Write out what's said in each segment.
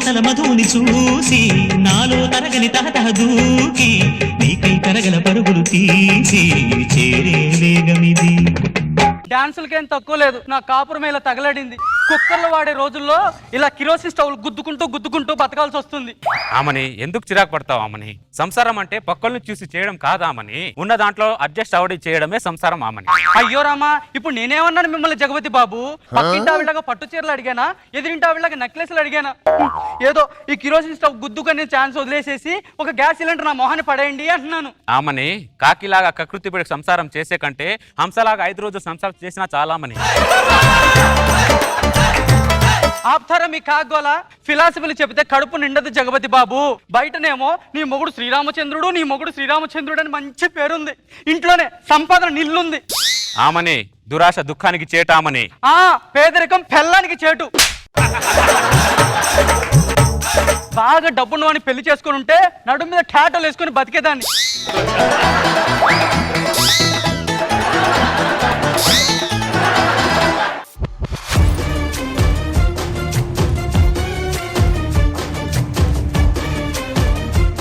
మాటల మధువుని చూసి నాలో తరగని తహతహ దూకి నీకై తరగల పరుగులు తీసి చేరే వేగమిది. డాన్సులకేం తక్కువ లేదు. నా కాపురం ఇలా తగలడింది. కుక్కర్లు వాడే రోజుల్లో ఇలా కిరోసిన్ స్టవ్ గుద్దుకుంటూ బతకాల్సి వస్తుంది. ఆమని ఎందుకు చిరాకు పడతావు ఆమని? సంసారం అంటే పక్కల్ని చూసి చేయడం కాదామని, ఉన్న దాంట్లో అడ్జస్ట్ అవడి చేయడమే సంసారం ఆమని. అయ్యో రామా, ఇప్పుడు నేనేమన్నాను మిమ్మల్ని జగపతి బాబు? పక్కింటి ఆవిడగా పట్టు చీరలు అడిగానా, ఎదిరింటి ఆవిడగా నెక్లెస్లు అడిగానా? ఏదో ఈ కిరోసిన్ స్టవ్ గుద్దుకునే ఛాన్స్ వదిలేసేసి ఒక గ్యాస్ సిలిండర్ నా మొహాన్ని పడేయండి అంటున్నాను. ఆమని కాకిలాగా కకృతి పడి సంసారం చేసే కంటే హంసలాగా 5 రోజులు సంసారం చేసినా చాలా ఆమని. ఆప్తారా మీ కాగోలా? ఫిలాసఫీలు చెబితే కడుపు నిండదు జగపతి బాబు. బయటనేమో నీ మొగుడు శ్రీరామచంద్రుడు అని మంచి పేరుంది. ఇంట్లోనే సంపాదన నిల్లుంది. ఆమని దురాశ దుఃఖానికి చేటామని. పేదరికం పెళ్ళానికి చేటు. బాగా డబ్బున్న వాడిని పెళ్లి చేసుకుని ఉంటే నడుము మీద టాటోలు వేసుకుని బతికేదాన్ని.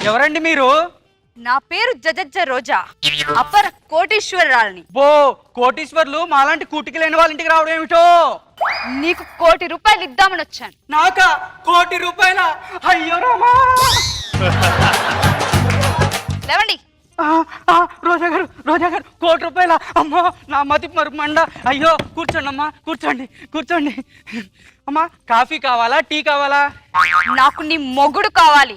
ఎవరండి మీరు? నా పేరు జజజ్జ రోజా, అపర కోటీశ్వరరాలని. కోటీశ్వర్లు మాలాంటి కూటికి లేని వాళ్ళ ఇంటికి రావడం ఏమిటో? నీకు 1 కోటి రూపాయలు ఇద్దామని వచ్చాను. నాకా 1 కోటి రూపాయల? అయ్యో రామా! లేవండి. రోజా గారు 1 కోటి రూపాయల? అమ్మో, నా మతి మండ. అయ్యో, కూర్చోండి అమ్మా, కూర్చోండి. అమ్మా, కాఫీ కావాలా, టీ కావాలా? నాకు నీ మొగుడు కావాలి.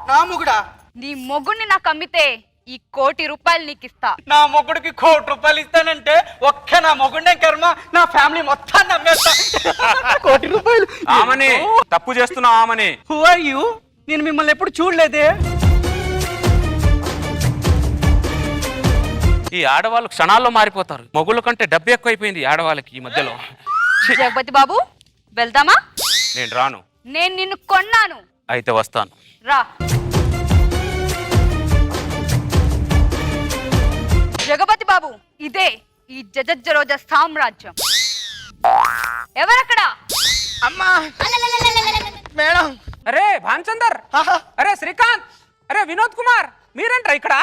నా మొగుడా? నీ మొగుడిని నాకు అమ్మితే ఈ 1 కోటి రూపాయలు నీకు ఇస్తా. నా మొగుడికి 1 కోటి రూపాయలు ఇస్తానంటే ఒక్క నా మొగుడే కర్మ, నా ఫ్యామిలీ మొత్తాన్ని అమ్మేస్తా. 1 కోటి రూపాయలు? ఆమని తప్పు చేస్తున్నావు ఆమని. Who are you? నేను మిమ్మల్ని ఎప్పుడు చూడలేదే. ఈ ఆడవాళ్ళు క్షణాల్లో మారిపోతారు. మొగుళ్ళ కంటే డబ్బు ఎక్కువైపోయింది ఆడవాళ్ళకి ఈ మధ్యలో. జగపతి బాబు, వెళ్దామా? నేను రాను. నేను నిన్ను కొన్నాను. అయితే వస్తాను. రా. జగపతి బాబు, ఇదే ఈ జజజ్జ రోజా సామ్రాజ్యం. ఎవరక్కడ? అమ్మా మేడం. అరే భానుచందర్, అరే శ్రీకాంత్, అరే వినోద్ కుమార్, మీరేంట్రా ఇక్కడ?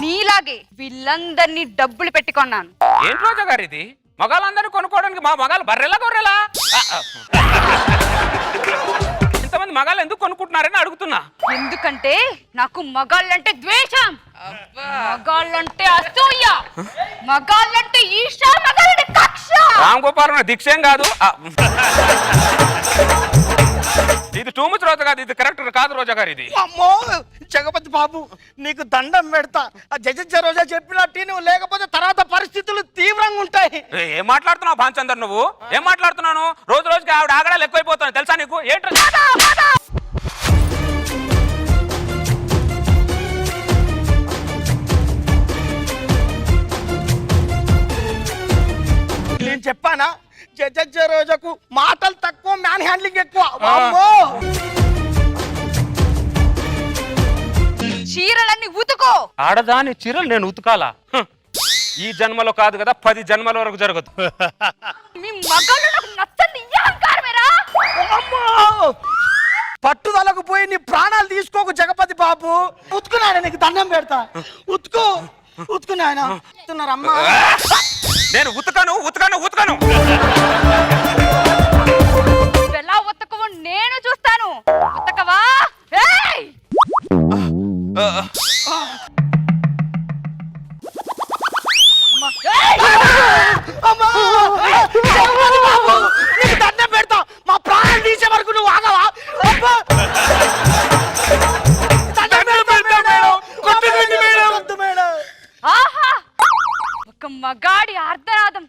నీలాగే వీళ్ళందరినీ డబ్బులు పెట్టుకున్నాను. ఏంటి రోజా గారు ఇది? మగాళ్ళందరూ కొనుక్కోవడానికి మా మగాళ్ళు బర్రెలా గొర్రెలా? ఇంతమంది మగాళ్ళు ఎందుకు కొనుక్కుంటున్నారని అడుగుతున్నా. ఎందుకంటే నాకు మగాళ్ళంటే ద్వేషం, మగాళ్ళంటే అసూయ, మగాళ్ళంటే ఈర్ష, మగాళ్ళంటే కక్ష. రామ్ గోపాల్ దీక్షేం కాదు ఇది. టూ మచ్ రోజా కాదు, ఇది కరెక్ట్ కాదు రోజా గారు ఇది. అమ్మో జగపతి బాబు, నీకు దండం పెడతా. ఆ జజజ్జ రోజా చెప్పినట్టు నువ్వు లేకపోతే తర్వాత పరిస్థితులు తీవ్రంగా ఉంటాయి. ఏం మాట్లాడుతున్నావు భానుచందర్? నువ్వు ఏం మాట్లాడుతున్నాను? రోజు రోజుకి ఆవిడ ఆగడాలు ఎక్కువైపోతాను తెలుసా నీకు? ఏంటి నేను చెప్పానా? జజజ్జ రోజాకు మాటలు తక్కువ, మ్యాన్ హ్యాండ్లింగ్ ఎక్కువ. అమ్మో చీరలన్నీ ఉతుకో. ఆడదాని చీరలు నేను ఉతకాలా? ఈ జన్మలో కాదు కదా, 10 జన్మల వరకు జరగదు. మీ మగాళ్ళు నాకు నచ్చంది ఈ అహంకారమేరా? అమ్మో, పట్టుదలకు పోయి నీ ప్రాణాలు తీసుకోకు జగపతి బాబు. ఉతుకున్నాయన, నీకు దండం పెడతా. ఉతుకున్నాయన. అమ్మా, నేను ఉతకను. ఎలా ఉతకవో నేను చూస్తాను. ఉతకవా? ఏయ్! అమ్మా, జగపతి బాబు, నీకు దండం పెడతా. మా ప్రాణాలు తీసే వరకు నువ్వు ఆగవా? అబ్బా! ఆహా! ఒక మగాడి ఆర్తనాదం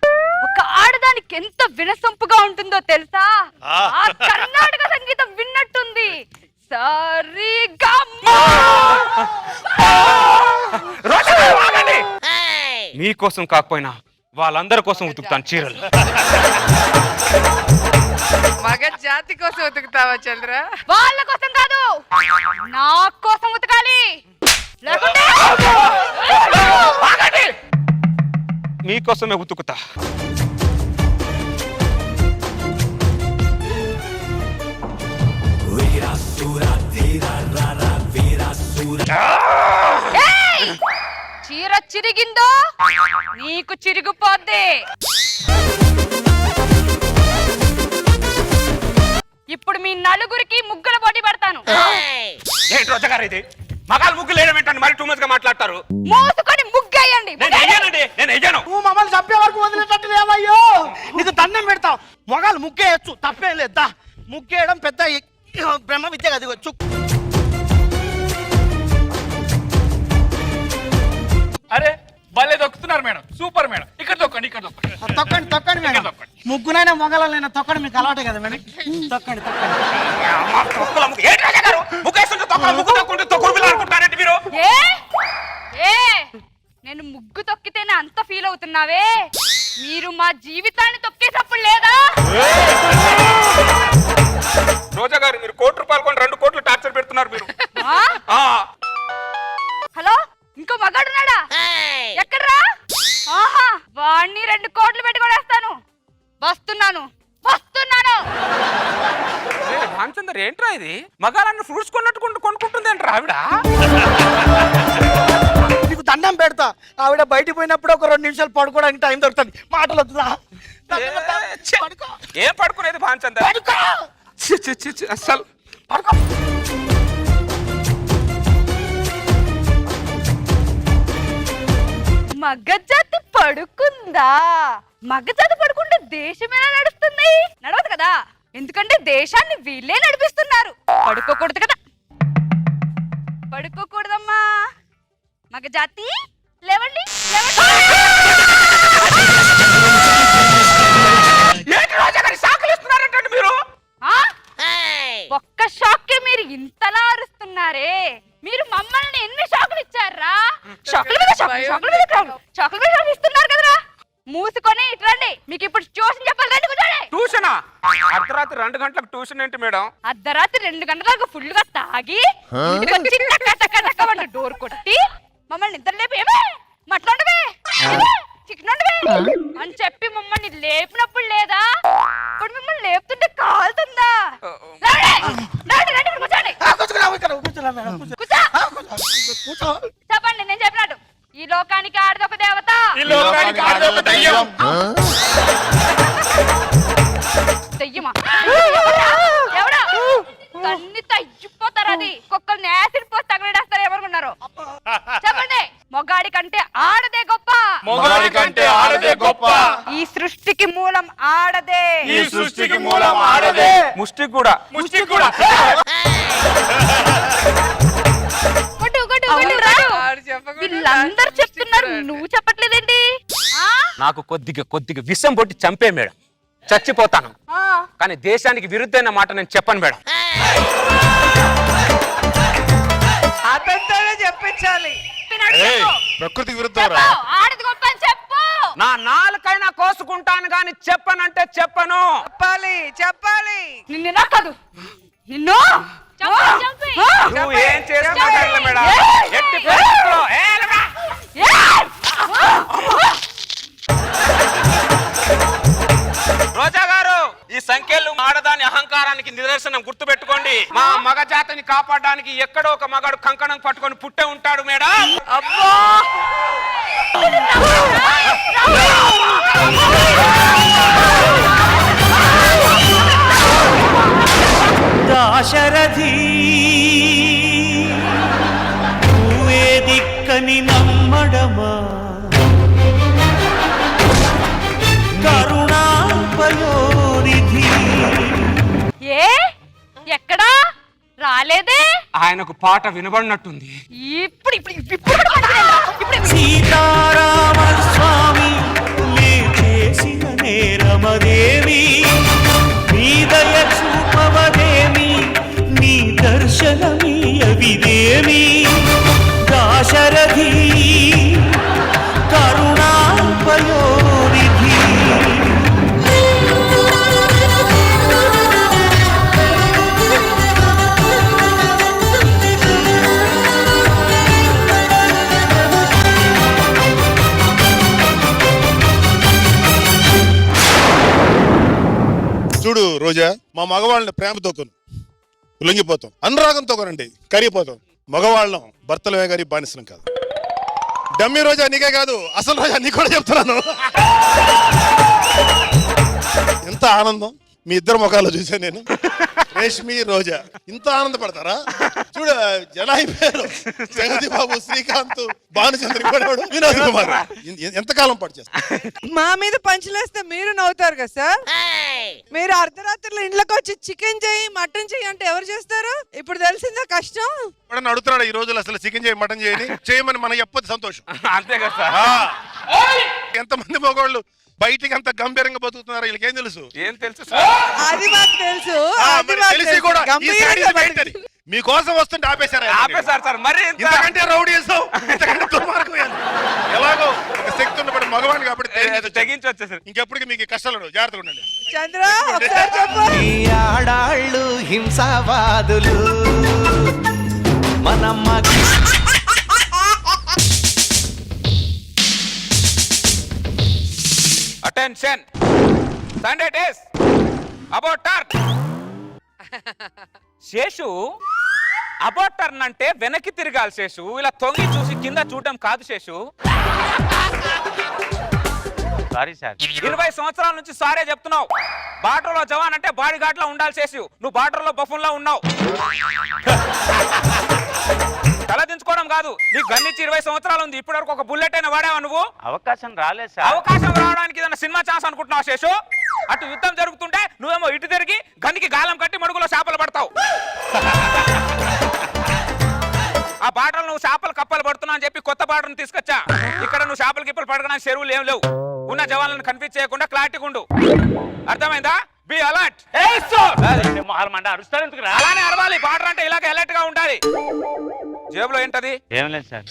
ఒక ఆడదానికి ఎంత వినసొంపుగా ఉంటుందో తెలుసా? ఆ కర్ణాటక సంగీతం విన్నట్టుంది. సరిగమా. మీకోసం కాకపోయినా వాళ్ళందరి కోసం ఉతుకుతాను చీరలు. మగ జాతి కోసం ఉతుకుతావా చంద్ర? వాళ్ళ కోసం కాదు, నా కోసం ఉతకాలి. లేకుంటే మీకోసమే ఉతుకుతా. ఏయ్! చీర చిరిగిందో నీకు చిరిగిపోద్ది. ఇప్పుడు మీ నలుగురికి ముగ్గుల పోటీ పడతాను. ఏంటి రోజా గారు ఇది? మగాలు ముగ్గులు వేయడం ఏంటండి? మరి టూ మచ్ గా మాట్లాడతారు. మూసుకొని ముగ్గేయండి. నేను వెయ్యానండి, నేను వెయ్యాను. నువ్వు మమ్మల్ని చంపే వరకు వదిలేటట్టు లేవయ్యో. నీకు దండం పెడతాం. మొగాలు ముగ్గేయచ్చు, తప్పేం లేదా. ముగ్గేయడం పెద్ద బ్రహ్మ విద్య కదా. అరే భలే దొక్కుతున్నారు మేడం, సూపర్ మేడం. ఇక్కడ దొక్కండి, ఇక్కడ దొక్కండి. తొక్కండి తొక్కండి మేడం. ముగ్గునైనా మొగలైనా తొక్కండి, మీకు అలవాటే కదా మేడం. తొక్కండి తొక్కండి. అమ్మా, తొక్కుల ముగ్గు. ఏంటి రోజా గారు? ముగ్గేస్తుంటే తొక్కల ముగ్గు తొక్కుంటే తొక్కుడు పిల్లలు అనుకుంటారండి మీరు? ఏ ఏ నేను ముగ్గు తొక్కితేనే అంత ఫీల్ అవుతున్నావే? మీరు మా జీవితాన్ని తొక్కేటప్పుడు లేదా? రోజా గారు మీరు ₹1 కొని 2 కోట్లు టార్చర్ పెడుతున్నారు మీరు. ఆ? ఆ, హలో, ఇంకో మగాడున్నాడా? ఎక్కడ్రా? ఆహా, వాణ్ణి 2 కోట్లు పెట్టి కొడేస్తాను. వస్తున్నాను వస్తున్నాను. భానుచందర్ ఏంట్రా ఇది? మగాలన్న ఫ్రూట్స్ కొన్నట్టు కొనుక్కుంటుంది ఏంట్రా ఆవిడ? నీకు దండం పెడతా. ఆవిడ బయటికి పోయినప్పుడు ఒక 2 నిమిషాలు పడుకోవడానికి టైం దొరుకుతుంది. మాటలు వద్దురా. పడుకో. ఏం పడుకునేది భానుచందర్? పడుకో. అసలు పడుకో. మగజాతి పడుకుందా? మగజాతి పడుకుంటే దేశం ఎలా నడుస్తుంది? నడవదు కదా, ఎందుకంటే దేశాన్ని వీళ్ళే నడిపిస్తున్నారు. పడుకోకూడదు కదా. పడుకోకూడదమ్మా. మగజాతి లేవండి, లేవండి. ఏంటి రోజా గారు సాకులు ఇస్తున్నారంటండి మీరు? ఆ? ఒక్క షాక్కే మీరు ఇంతలా అరుస్తున్నారే. మీరు మమ్మల్ని ఎన్ని షాకులు ఇచ్చారా? షాకుల మీద షాకులు, షాకుల మీద షాకులు, షాకుల మీద షాకులు ఇస్తున్నారు కదరా. మూసుకొని ఇట్రండి. మీకు ఇప్పుడు ట్యూషన్ చెప్పాలి. రండి కూర్చోండి. ట్యూషనా? అర్ధరాత్రి 2 గంటలకు ట్యూషన్ ఏంటి మేడం? అర్ధరాత్రి 2 గంటలకు ఫుల్ గా తాగి ఇంటికి వచ్చి టక టక టక వంట డోర్ కొట్టి మమ్మల్ని నిద్ర లేపి ఏమే మట్లాండవే చికెనండవే అని చెప్పి మమ్మల్ని లేపినప్పుడు లేదా? ఇప్పుడు మిమ్మల్ని లేపుతుంటే కాలుతుందా? రండి, రండి, రండి, కూర్చోండి. కూర్చున్నా మేడం. కూర్చో. చెప్పండి, నేను చెప్పినట్టు. ఈ లోకానికి ఆడదొక దేవత. ఈ లోకానికి ఆడదొక దయ్యం. దయ్యమా? ఎవడా? తన్ని తయ్యిపోతారు. అది కుక్కల్ని యాసిడ్ పోసి తగలడేస్తారు. ఎవరుకున్నారు చెప్పండి. మొగాడి కంటే ఆడదే గొప్ప. మొగాడి కంటే ఆడదే గొప్ప. ఈ సృష్టికి మూలం ఆడదే. ఈ సృష్టికి మూలం ఆడదే. ముష్టి కూడా. ముష్టి కూడా. కొట్టు, కొట్టు, కొట్టు, రాడు. వీళ్ళందరూ చెప్తున్నారు, నువ్వు చెప్పట్లేదేంటి? నాకు కొద్దిగా విషం పొట్టి చంపే మేడం, చచ్చిపోతాను. కానీ దేశానికి విరుద్ధమైన మాట నేను చెప్పను మేడం. అతనితోనే చెప్పించాలి. ప్రకృతి చెప్పు, ఆడది గొప్ప అని చెప్పు. నా నాలుకైనా కోసుకుంటాను కానీ చెప్పనంటే చెప్పను. చెప్పాలి, చెప్పాలి. నిన్ను నాకదు, నిన్ను నువ్వు ఏం చేస్తున్నా మేడం? ఎట్టి రోజా గారు, ఈ సంఖ్యలు ఆడదాని అహంకారానికి నిదర్శనం, గుర్తుపెట్టుకోండి. మా మగ జాతిని కాపాడడానికి ఎక్కడో ఒక మగాడు కంకణం పట్టుకొని పుట్టే ఉంటాడు మేడం. అబ్బో, దాశరథి నువ్వే దిక్కని నమ్మడమా, కరుణాపయోనిధి. ఏ ఎక్కడా రాలేదే? ఆయనకు పాట వినబడినట్టుంది. ఇప్పుడు ఇప్పుడు ఇప్పుడు కూడా పడలేదా? ఇప్పుడు సీతారామ స్వామి లే చేసిన నేరమదేవి, నీ దయ చూపవదేమి, నీ దర్శనమీయవిదేమి. దాశరథి కరుణాపయోనిధి. చూడు రోజా, మా మగవాళ్ళని ప్రేమతో కొను. లొంగిపోతాం. అనురాగంతో కొనండి, కరిగిపోతాం. మగవాళ్ళం భర్తలమే గారి బానిసలం కాదు. డమ్మీ రోజా నీకే కాదు, అసలు రోజా నీకు కూడా చెప్తున్నాను. ఎంత ఆనందం మీ ఇద్దరు ముఖాల్లో చూసాను నేను. రేష్మి రోజా ఇంత ఆనందపడతారా? చూడ జన అయిపోయారు. జగతి బాబు, శ్రీకాంత్, భానుచంద్ర, వినోద్ కుమార్. ఎంతకాలం పాటు చేస్తారు? మా మీద పంచులేస్తే మీరు నవ్వుతారు కదా సార్. మీరు అర్ధరాత్రులు ఇంట్లోకి వచ్చి చికెన్ చెయ్యి మటన్ చెయ్యి అంటే ఎవరు చేస్తారు? ఇప్పుడు తెలిసిందా కష్టం? ఎప్పుడన్నా అడుగుతున్నాడు ఈ రోజులు అసలు చికెన్ చేయి మటన్ చేయమని మనం చెప్పొద్దు సంతోషం. అంతే కదా సార్. ఎంతమంది మగవాళ్ళు బయటికి అంత గంభీరంగా బతుకుతున్నారు, వీళ్ళకి ఏం తెలుసు? ఏం తెలుసు సార్? అది మాకు తెలుసు. మరి తెలిసి కూడా ఈ శాడీస్ బయటని మీకోసం వస్తుంటే ఆపేశారా? ఆపేశారు సార్. మరి ఇంతకంటే రౌడీ చేస్తావు, ఇంతకంటే దుర్మార్గం ఏది? ఎలాగో ఒక శక్తి ఉన్నప్పుడు మగవాణి కాబట్టి తెగించి వచ్చేసారు. ఇంకెప్పటికీ మీకు కష్టాలు ఉండవు. జాగ్రత్తగా ఉండండి. చంద్ర ఒకసారి చెప్పు. ఈ ఆడాళ్ళు హింసావాదులు మనమ్మ. Attention, Sunday days about turn. Seshu, about turn అంటే వెనక్కి తిరగాలి శేషు, ఇలా తొంగి చూసి కింద చూడడం కాదు శేషు. Sorry sir. 20 సంవత్సరాల నుంచి సారే చెప్తున్నావు. బార్డర్ లో జవాన్ అంటే బాడీ గార్డ్ లో ఉండాలి శేషు, నువ్వు బార్డర్ లో బఫూన్ లో ఉన్నావు. తల దించుకోవడం కాదు, నీకు గన్నిచ్చి 20 సంవత్సరాలు ఉంది, ఇప్పటి వరకు ఒక బుల్లెట్ అయినా వాడావా నువ్వు? అవకాశం రాలేదు సార్. అవకాశం రావడానికి ఏదైనా సినిమా ఛాన్స్ అనుకుంటున్నావు శేషు? అటు యుద్ధం జరుగుతుంటే నువ్వేమో ఇటు తిరిగి గనికి గాలం కట్టి మడుగులో చేపలు పడతావు. ఆ బాటలు నువ్వు చేపలు కప్పలు పడుతున్నా అని చెప్పి కొత్త బాటను తీసుకొచ్చా. ఇక్కడ నువ్వు చేపలు గిప్పలు పడడానికి చెరువులు ఏం లేవు. ఉన్న జవాన్లను కన్ఫ్యూజ్ చేయకుండా క్లారిటీగా ఉండు. అర్థమైందా? Be alert. అరుస్తారు ఎందుకు? అలానే అరవాలి. బార్డర్ అంటే ఇలాగ అలర్ట్ గా ఉండాలి. జేబులో ఏంటది? ఏం లేదు సార్.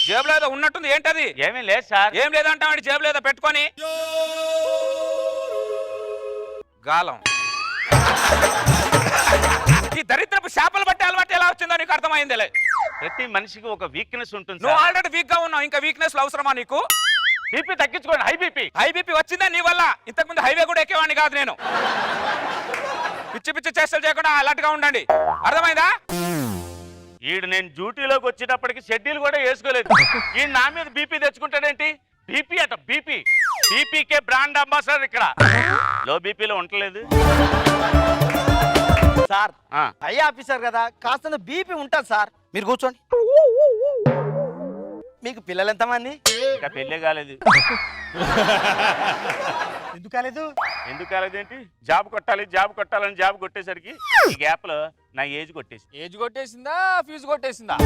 జేబులో ఏదో ఉన్నట్టుంది, ఏంటది? ఏమీ లేదు సార్. ఏం లేదంటే వాడి జేబులో ఏదో పెట్టుకొని గాలం. ఈ దరిద్రపు చేపలు బట్టి అలవాటు ఎలా వచ్చిందో నీకు అర్థమైందిలే. ప్రతి మనిషికి ఒక వీక్నెస్ ఉంటుంది. నువ్వు ఆల్రెడీ వీక్ గా ఉన్నావు, ఇంకా వీక్నెస్ అవసరమా నీకు? బీపీ తగ్గించుకోండి. హై బీపీ వచ్చిందా నీ వల్ల? ఇంతకుముందు హైవే కూడా ఎక్కేవాడిని కాదు నేను. పిచ్చి పిచ్చి చేష్టలు చేయకుండా అలర్ట్ గా ఉండండి. అర్థమైందా? ఈడు నేను డ్యూటీలోకి వచ్చేటప్పటికి షెడ్యూల్ కూడా వేసుకోలేదు. ఈ నా మీద బీపీ తెచ్చుకుంటాడేంటి? బీపీ అట బీపీ. బీపీకే బ్రాండ్ అంబాసిడర్ ఇక్కడ. లో బీపీలో ఉండలేదు సార్ ఐ ఆఫీసర్ కదా, కాస్త బీపీ ఉంటుంది సార్. మీరు కూర్చోండి. మీకు పిల్లలు ఎంతమంది? ఇంకా పెళ్ళే కాలేదు. ఎందుకు కాలేదు? ఎందుకు కాలేదేంటి? జాబ్ కొట్టాలని జాబ్ కొట్టేసరికి ఈ గ్యాప్ లో నా ఏజ్ కొట్టేసి. ఏజ్ కొట్టేసిందా ఫీజు కొట్టేసిందా?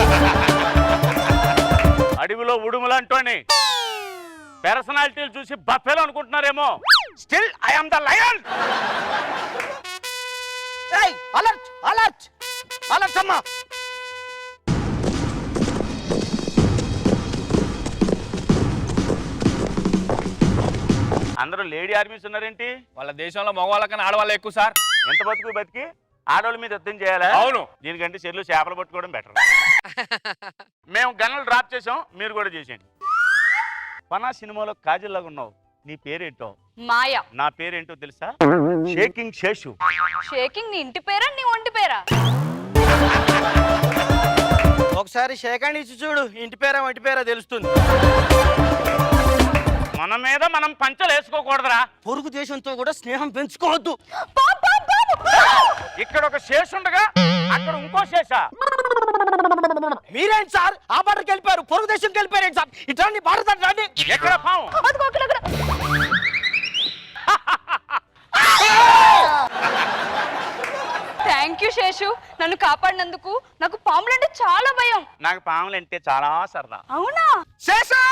అడవిలో ఉడుములంటోని పర్సనాలిటీలు చూసి బఫెలో అనుకుంటున్నారేమో. Still I am the lion. Alert alert alert అమ్మా. అందరూ లేడీ ఆర్మీస్ ఉన్నారేంటి? వాళ్ళ దేశంలో మగవాళ్ళకన్నా ఆడవాళ్ళు ఎక్కువ సార్. ఎంత బతికి ఆడవాళ్ళ మీద యుద్ధం చేయాలా? అవును. దీనికంటే చెల్లు చేపలు పట్టుకోవడం బెటర్. మేము గన్నులు డ్రాప్ చేసాం, మీరు కూడా చేసేయండి. పనా సినిమాలో కాజల్ లాగా ఉన్నావు. నీ పేరేంటో? మాయా. నా పేరేంటో తెలుసా? షేకింగ్ శేషు. షేకింగ్ నీ ఇంటి పేరా నీ ఒంటి పేరా? ఒకసారి షేకండి ఇచ్చి చూడు, ఇంటి పేరా వంటి పేరా తెలుస్తుంది. మన మీద మనం పంచలు వేసుకోకూడదురా. పొరుగు దేశంతో కూడా స్నేహం పెంచుకోవద్దు. ఇక్కడ ఒక శేషు ఉండగా అక్కడ ఇంకో శేష. మీరేంటి సార్ ఆ బార్డర్కి వెళ్ళిపోయారు, పొరుగు దేశంకి వెళ్ళిపోయారేంటి సార్? ఇట్లాంటి బార్డర్ రండి. ఎక్కడ పాము? థ్యాంక్ యూ శేషు, నన్ను కాపాడినందుకు. నాకు పాములంటే చాలా భయం. నాకు పాములు అంటే చాలా సరదా. అవునా? శేషు,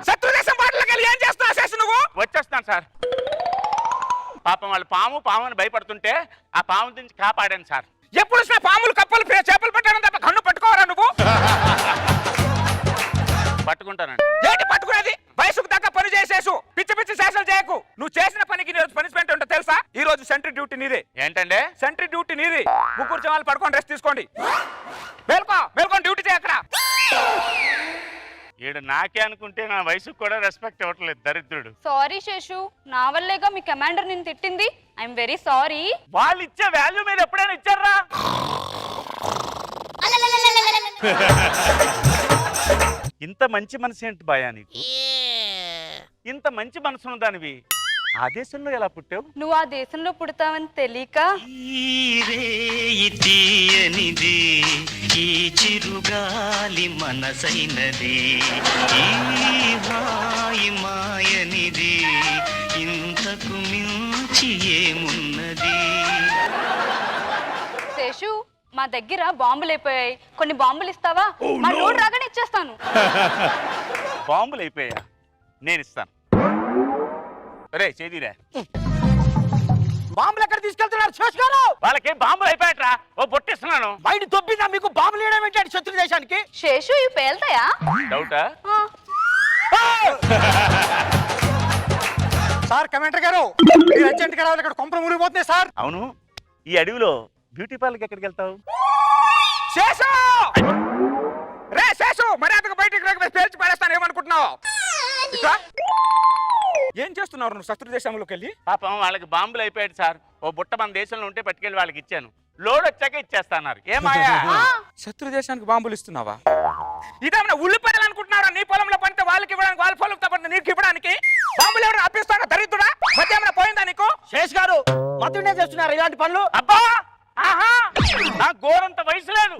శత్రుదేశం బాటలోకి వెళ్ళి ఏం చేస్తున్నావు శేషు నువ్వు? వచ్చేస్తాను సార్. పాపం వాళ్ళు పాము అని భయపడుతుంటే ఆ పాము నుంచి కాపాడాను సార్. ఎప్పుడు వచ్చినా పాములు కప్పలు చేపలు పెట్టడం తప్ప కన్ను పట్టుకోవరా నువ్వు? పట్టుకుంటానండి. ఏంటి పట్టుకునేది? వయసుకు తగ్గ పని చేసేసు. పిచ్చి పిచ్చి శేషాలు చేయకు. నువ్వు చేసిన పనికి పనిష్మెంట్ ఉంటే తెలుసా? ఈ రోజు సెంట్రీ డ్యూటీ నీదే. ఏంటంటే? సెంట్రీ డ్యూటీ నీది. ముగ్గురు జవాన్లు పడుకొని రెస్ట్ తీసుకోండి. మేల్కొని డ్యూటీ చేయకరా. ఈడు నాకే అనుకుంటే నా వయసుకు కూడా రెస్పెక్ట్ ఇవ్వట్లేదు దరిద్రుడు. సారీ శేషు, నా వల్లేగా మీ కమాండర్ నిన్ను తిట్టింది. I'm very sorry. వాళ్ళు ఇచ్చే వాల్యూ మీరు ఎప్పుడైనా ఇచ్చారా? ఇంత మంచి మనసు ఏంటి భయా నీకు? ఇంత మంచి మనసు ఉన్నదానివి ఆ దేశంలో ఎలా పుట్టావు? నువ్వు ఆ దేశంలో పుడతావని తెలియక ఈ తీయనిది ఈ చిరుగాలి మనసైనది ఈ హాయి మాయనిది ఇంతకు మించి ఏమున్నది. శేషు, మా దగ్గర బాంబులు అయిపోయాయి, కొన్ని బాంబులు ఇస్తావా? మా రోడ్ రాగానే ఇచ్చేస్తాను. బాంబులు అయిపోయా? నేను ఇస్తాను. రే చేదిరా. బాంబులు ఎక్కడ తీసుకెళ్తున్నారు శేష్ గారు? వాళ్ళకి బాంబులు అయిపోయాట్రా. ఓ బొట్టిస్తున్నాను. బయట తొప్పిందా మీకు బాంబులు వేయడం ఏంటంటే శత్రు దేశానికి? శేషు, ఇవి పేల్తాయా? డౌటా? సార్ కమాండర్ గారు, మీరు అర్జెంట్ గా రావాలి, ఇక్కడ కొంపలు మునిగిపోతున్నాయి సార్. అవును, ఈ అడవిలో బ్యూటీ పార్లర్కి ఎక్కడికి వెళ్తావు? శేషు రే శేషు, మర్యాదగా బయటికి రాక పేల్చి పడేస్తాను. ఏమనుకుంటున్నావు? ఇట్రా. ఏం చేస్తున్నారు నువ్వు శత్రు దేశంలోకి వెళ్ళి? పాపం వాళ్ళకి బాంబులు అయిపోయాడు సార్. ఓ బుట్ట మన దేశంలో ఉంటే పట్టుకెళ్ళి వాళ్ళకి ఇచ్చాను. లోడ్ వచ్చాక ఇచ్చేస్తాన్నారు. ఏమాయా శత్రు దేశానికి బాంబులు ఇస్తున్నావా? ఇదేమన్నా ఉల్లిపాయలు అనుకుంటున్నారా? నీ పొలంలో పండితే వాళ్ళకి ఇవ్వడానికి, వాళ్ళ పొలంతో పండితే నీకు ఇవ్వడానికి బాంబులు ఎవరు అప్పిస్తారా? దరిద్రుడా, మధ్య ఏమైనా పోయిందా నీకు? శేష్ గారు మతుండే చేస్తున్నారు ఇలాంటి పనులు. అబ్బా, ఆహా, నా గోరంత వయసు లేదు.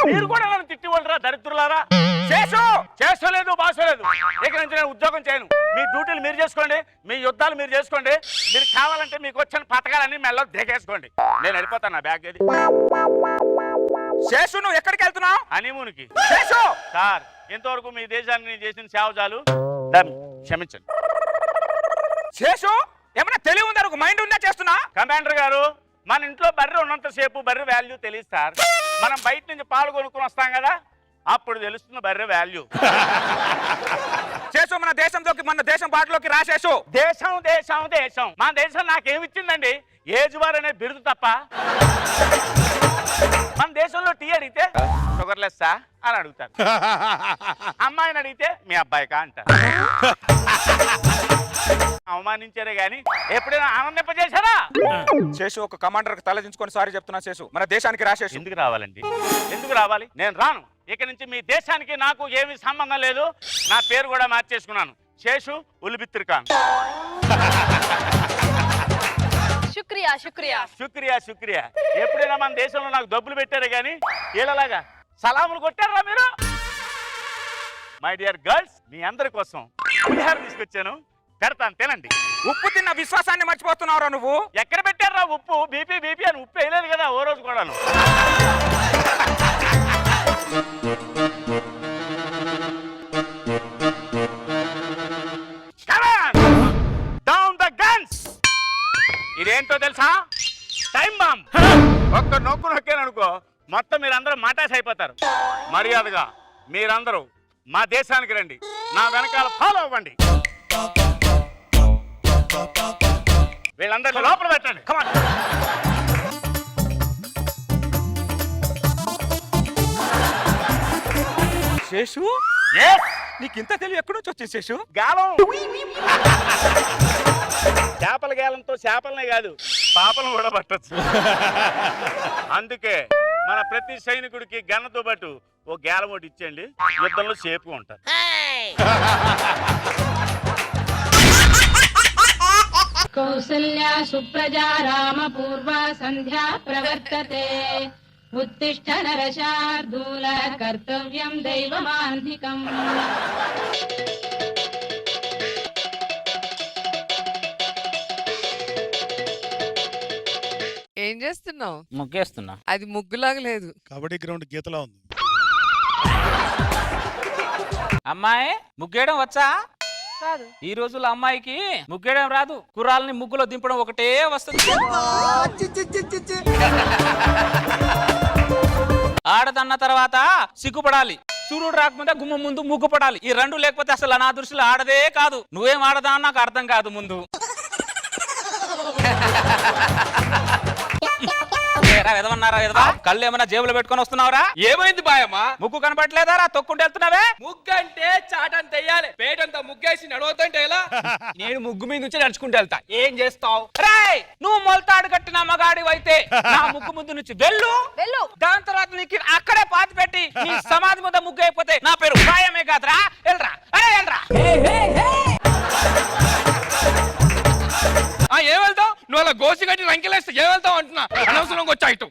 మీరు కూడా నన్ను తిట్టివాళ్ళరా దరిద్రులారా. శేషు చేసుకోలేదు, బాసలేదు. ఇక నుంచి నేను ఉద్యోగం చేయను. మీ డ్యూటీలు మీరు చేసుకోండి, మీ యుద్ధాలు మీరు చేసుకోండి. మీరు కావాలంటే మీకు వచ్చిన పథకాలన్నీ మెల్ల దిగేసుకోండి. నేను వెళ్ళిపోతాను. నా బ్యాగ్ ఏది? శేషు, నువ్వు ఎక్కడికి వెళ్తున్నావు? హనీమూన్కి. శేషు సార్, ఇంతవరకు మీ దేశానికి నేను చేసిన సేవ చాలు. డన్, క్షమించండి. శేషు, ఏమైనా తెలివి ఉందా? ఒక మైండ్ ఉందా చేస్తున్నా? కమాండర్ గారు, మన ఇంట్లో బర్రె ఉన్నంతసేపు బర్రె వాల్యూ తెలియదు సార్. మనం బయట నుంచి పాలు కొనుక్కొని వస్తాం కదా, అప్పుడు తెలుస్తుంది బర్రె వాల్యూ. శేషు, మన దేశం బాటలోకి రా శేషు. దేశం దేశం దేశం, మా దేశం నాకేమిచ్చిందండి? ఏజ్ బార్ అనే బిరుదు తప్ప. మన దేశంలో టీ అడిగితే షుగర్లెస్సా అని అడుగుతారు. అమ్మాయిని అడిగితే మీ అబ్బాయికా అంటారు. అవమానించారే గాని ఎప్పుడైనా ఆనందింపజేశారా? శేషు, ఒక కమాండర్ తలదించుకొని సారీ చెప్తున్నా శేషు. మన దేశానికి రా శేషు. ఎందుకు రావాలండి? ఎందుకు రావాలి? నేను రాను. ఇక నుంచి మీ దేశానికి నాకు ఏమీ సంబంధం లేదు. నా పేరు కూడా మార్చేసుకున్నాను. శేషు ఉల్బిత్తిర్ ఖాన్. శుక్రియా శుక్రియా. శుక్రియా శుక్రియా. ఎప్పుడైనా మన దేశంలో నాకు డబ్బులు పెట్టారే గాని వీళ్ళలాగా సలాములు కొట్టారా మీరు? మై డియర్ గర్ల్స్, మీ అందరి కోసం పులిహార తీసుకొచ్చాను, పెడతాను, తినండి. ఉప్పు తిన్న విశ్వాసాన్ని మర్చిపోతున్నావురా నువ్వు. ఎక్కడ పెట్టారా ఉప్పు? బీపీ బీపీ అని ఉప్పు వేయలేదు కదా ఓ రోజు కూడాను. Down the guns. ఇదేంటో తెలుసా? Time bomb. ఒక్క నొక్కు నొక్కాననుకో మొత్తం మీరందరూ మటాస్ అయిపోతారు. మర్యాదగా మీరందరూ మా దేశానికి రండి, నా వెనకాల ఫాలో అవ్వండి. వీళ్ళందరినీ లోపల పెట్టండి. కమాన్. శేషు, Yes. నీకు ఇంత తెలివి ఎక్కడి నుంచి వచ్చింది శేషు? గాలం. చేపల గాలంతో చేపలనే కాదు పాపలను కూడా పట్టొచ్చు. అందుకే మన ప్రతి సైనికుడికి గన్నతో పాటు ఓ గేలం ఒకటి ఇచ్చేయండి, యుద్ధంలో సేఫ్గా ఉంటారు. కౌసల్యా సుప్రజా రామ పూర్వ సంధ్యా ప్రవర్తతే ఉత్తిష్ట నరశార్దూల కర్తవ్యం దైవమాన్ధికం. ఏం చేస్తున్నావు? ముగ్గేస్తున్నా. అది ముగ్గులాగా లేదు. కబడ్డీ గ్రౌండ్ గీతలా ఉంది. అమ్మాయి, ముగ్గేయడం వచ్చా? కాదు. ఈ రోజుల్లో అమ్మాయికి ముగ్గేయడం రాదు, కుర్రాలని ముగ్గులో దింపడం ఒకటే వస్తుంది. ఆడదన్న తర్వాత సిగ్గుపడాలి, సూర్యుడు రాకముందే గుమ్మ ముందు ముగ్గు పడాలి. ఈ రెండు లేకపోతే అసలు నా దృష్టిలో ఆడదే కాదు. నువ్వేం ఆడదా అని నాకు అర్థం కాదు ముందు. ఎరా ఎదవన్నారా ఎదవా? కళ్ళు ఏమైనా జేబులో పెట్టుకొని వస్తున్నావురా? ఏమైంది బాయమ్మా? ముక్కు కనపట్లేదారా? తొక్కుంటే వెళ్తున్నావే? ముగ్గు అంటే చాటంత వెయ్యాలి, పేటంతా ముగ్గేసి నడవద్దంటే ఎలా? నేను ముగ్గు మీద నుంచి నడుచుకుంటూ వెళ్తా. ఏం చేస్తావు? రేయ్, నువ్వు మొలతాడు కట్టిన మగాడి అయితే నా ముగ్గు ముందు నుంచి వెళ్ళు. దాని తర్వాత నీకు అక్కడే పాతి పెట్టి నీ సమాధి ముందు ముగ్గు అయిపోతే నా పేరు భయమే కాదురా. వెళ్ళరా, అరే వెళ్ళరా. ఏం వెళ్తావు? నువ్వు అలా గోసి కట్టి రంకెలేస్తే ఏం వెళ్తావు అంటున్నా. అనవసరంగా వచ్చా ఇటు.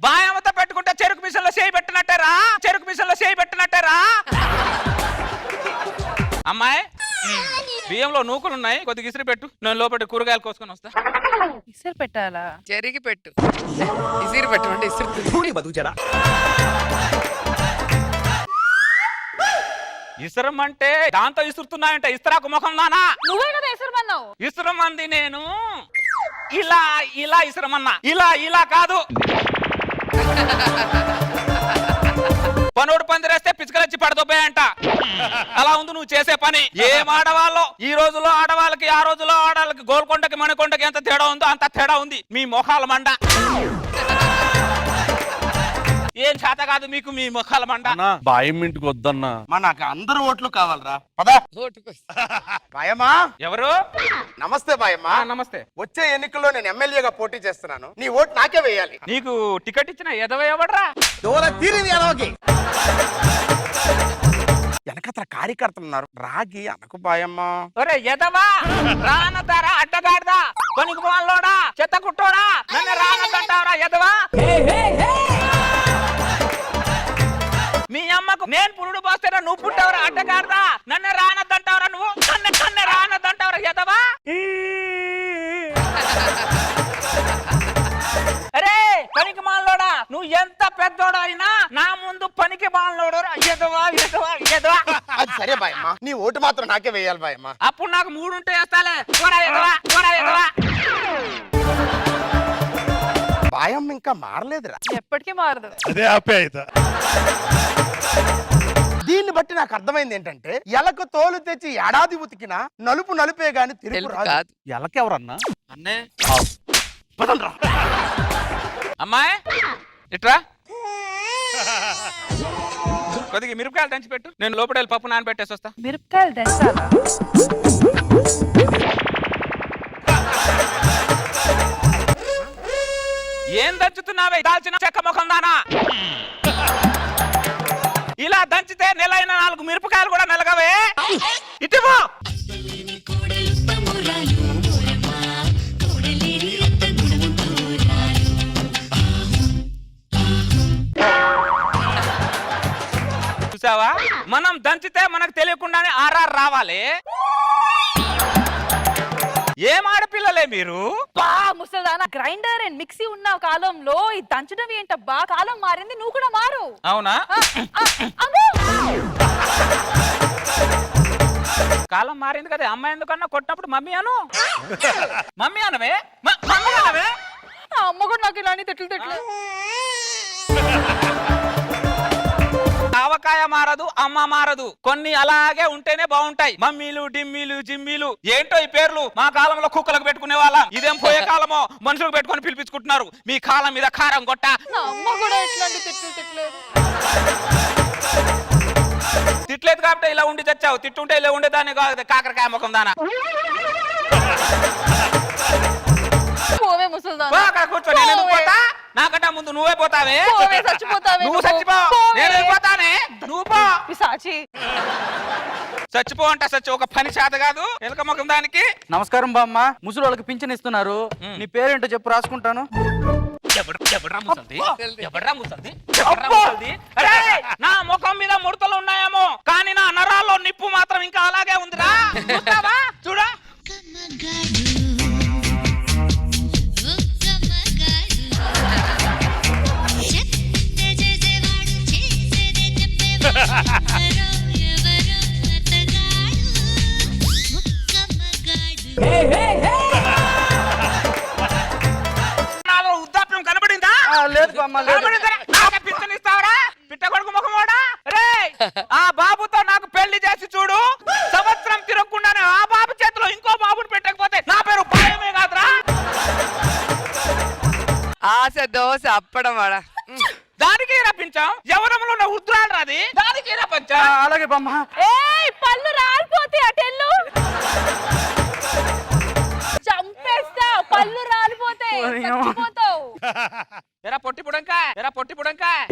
బాయమ్మతో పెట్టుకుంటే చెరుకు మిషన్లో చేయి పెట్టినట్టేరా, చెరుకు మిషన్లో చేయి పెట్టినట్టేరా. అమ్మాయి, బియ్యంలో నూకులు ఉన్నాయి, కొద్దిగా ఇసిరి పెట్టు. నేను లోపల కూరగాయలు కోసుకొని వస్తా. ఇసురు పెట్టాలా? జరిగి పెట్టు. ఇసురు పెట్టు అంటే ఇసురు. ఇసురమంటే దాంతో ఇసురుతున్నాయంట. ఇస్తరాకు ముఖం నానా. నువ్వే కదా ఇసురమన్నావు. ఇసురమంది నేను ఇలా ఇలా ఇసురమన్నా, ఇలా ఇలా కాదు. పనోడు పందిరేస్తే పిచ్చుకలొచ్చి పడదొబ్బాయంట. అలా ఉంది నువ్వు చేసే పని. ఏం ఆడవాళ్ళు ఈ రోజులో ఆడవాళ్ళకి, ఆ రోజులో ఆడవాళ్ళకి గోల్కొండకి మణికొండకి ఎంత తేడా ఉందో అంత తేడా ఉంది. మీ మొఖాల మండ. ఏం చేత కాదు మీకు మీ ముఖాల మండ. బాయం ఇంటికి వద్దన్నా. నాకు అందరు ఓట్లు కావాలరా. పదా బాయమ్మా. ఎవరు? నమస్తే బాయమ్మా. నమస్తే. వచ్చే ఎన్నికల్లో నేను ఎమ్మెల్యేగా పోటీ చేస్తున్నాను. నీ ఓటు నాకే వేయాలి. నీకు టికెట్ ఇచ్చిన ఎదవ ఎవడ్రా? వెనకత్ర కార్యకర్తలు ఉన్నారు, రాగి అనకు బాయమ్మా. ఒరే ఎదవా, రానతారా అడ్డగాడిదా, కొనికి వాళ్ళోడా, చెత్త కుట్టోడా, నన్ను రానదంటావరా ఎదవా? మీ అమ్మకు నేను పురుడు పోస్తేరా నువ్వు పుట్టావరా అడ్డగాడిదా, నన్ను రానద్దంటావరా నువ్వు, నన్ను రానద్దంటావరా ఎదవా? అరే పనికి మాలోడా, నువ్వు ఎంత పెద్దోడా అయినా నా ముందు పనికి మాలోడు ఎదవా ఎదవా ఎదవా. అది సరే బాయమ్మా, నీ ఓటు మాత్రం నాకే వేయాలి బాయమ్మా. అప్పుడు నాకు 3 ఉంటే వేస్తాలే. పోరా ఎదవా, పోరా ఎదవా. బాయమ్మ ఇంకా మారలేదురా. ఎప్పటికీ మారదు. అదే ఆప్యాయత. దీన్ని బట్టి నాకు అర్థమైంది ఏంటంటే, ఎలకు తోలు తెచ్చి ఏడాది ఉతికినా నలుపు నలుపే గాని తిరుగు రాదు. ఎలకెవరన్నా? అన్నే అమ్మాయి ఇట్రా, కొద్దిగా మిరపకాయలు దంచి పెట్టు. నేను లోపల వెళ్ళి పప్పు నానబెట్టేసి వస్తా. మిరపకాయలు దంచాలా? ఏం దంచుతున్నావే దాల్చిన చెక్క ముఖం దానా? ఇలా దంచితే నెలైన 4 మిరపకాయలు కూడా మెలగవే. ఇటువో. చూసావా, మనం దంచితే మనకు తెలియకుండానే ఆర్ఆర్ రావాలి. ఏం ఆడపిల్లలే మీరు? బా ముసల్దానా, గ్రైండర్ అండ్ మిక్సీ ఉన్న కాలంలో ఈ దంచడం ఏంటబ్బా? కాలం మారింది, నువ్వు కూడా మారు. అవునా? కాలం మారింది కదా. అమ్మాయి ఎందుకన్నా కొట్టినప్పుడు మమ్మీ అను. మమ్మీ అనవే, మమ్మీ అనవే. అమ్మ కూడా నాకు ఇలాంటి తిట్లు. ఆవకాయ మారదు, అమ్మ మారదు. కొన్ని అలాగే ఉంటేనే బాగుంటాయి. మమ్మీలు, డిమ్మీలు, జిమ్మీలు, ఏంటో ఈ పేర్లు. మా కాలంలో కుక్కలకు పెట్టుకునే వాళ్ళం. ఇదేం పోయే కాలమో మనుషులకు పెట్టుకొని పిలిపించుకుంటున్నారు. మీ కాలం మీద కారం కొట్ట. అమ్మ కూడా ఇట్లాంటి తిట్లేదు. తిట్లేదు కాబట్టి ఇలా ఉండి చచ్చావు. తిట్టుంటే ఇలా ఉండేదాన్ని కాదు, కాకరకాయ ముఖం దానా. పోవే ముసల్దానా, కూర్చో. నేను ఎందుకు పోతా? నాకంటే ముందు నువ్వే పోతావే. చచ్చిపోతావే. నువ్వు చచ్చిపో, నేను వెళ్ళిపోతానే. నువ్వు పో. పిశాచి. చచ్చిపో అంట. చచ్చి ఒక పని చేత కాదు ఎలక ముఖం దానికి. నమస్కారం బామ్మ. ముసలి వాళ్ళకి పింఛన్ ఇస్తున్నారు. నీ పేరేంటో చెప్పు, రాసుకుంటాను. నా ముఖం మీద ముడతలు ఉన్నాయేమో, కానీ నా నరాల్లో నిప్పు మాత్రం ఇంకా అలాగే ఉందిరా. చూడా. వృద్ధాప్యం కనబడిందా? లేదు బామ్మ, లేదు. పింఛన్ ఇస్తావరా పిట్ట కొడుకు ముఖమోడా? రే, ఆ బాబుతో నాకు పెళ్లి చేసి చూడు. సంవత్సరం తిరగకుండానే ఆ బాబు చేతిలో ఇంకో బాబుని పెట్టకపోతే నా పేరు భయమే కాదురా. ఆశ దోశ అప్పడం వాడ దానికి రప్పించాం. యవనంలో ఉన్న ఉద్రాలు రాది, దానికి రప్పించాం. అలాగే బామ్మ. ఏయ్ పళ్ళు రాలిపోతాయి అటెళ్ళు చంపేస్తా పళ్ళు రాలిపోతాయి చచ్చిపోతావు. ఎరా పొట్టి పుడంకాయ్, ఎరా పొట్టి పుడంకాయ్.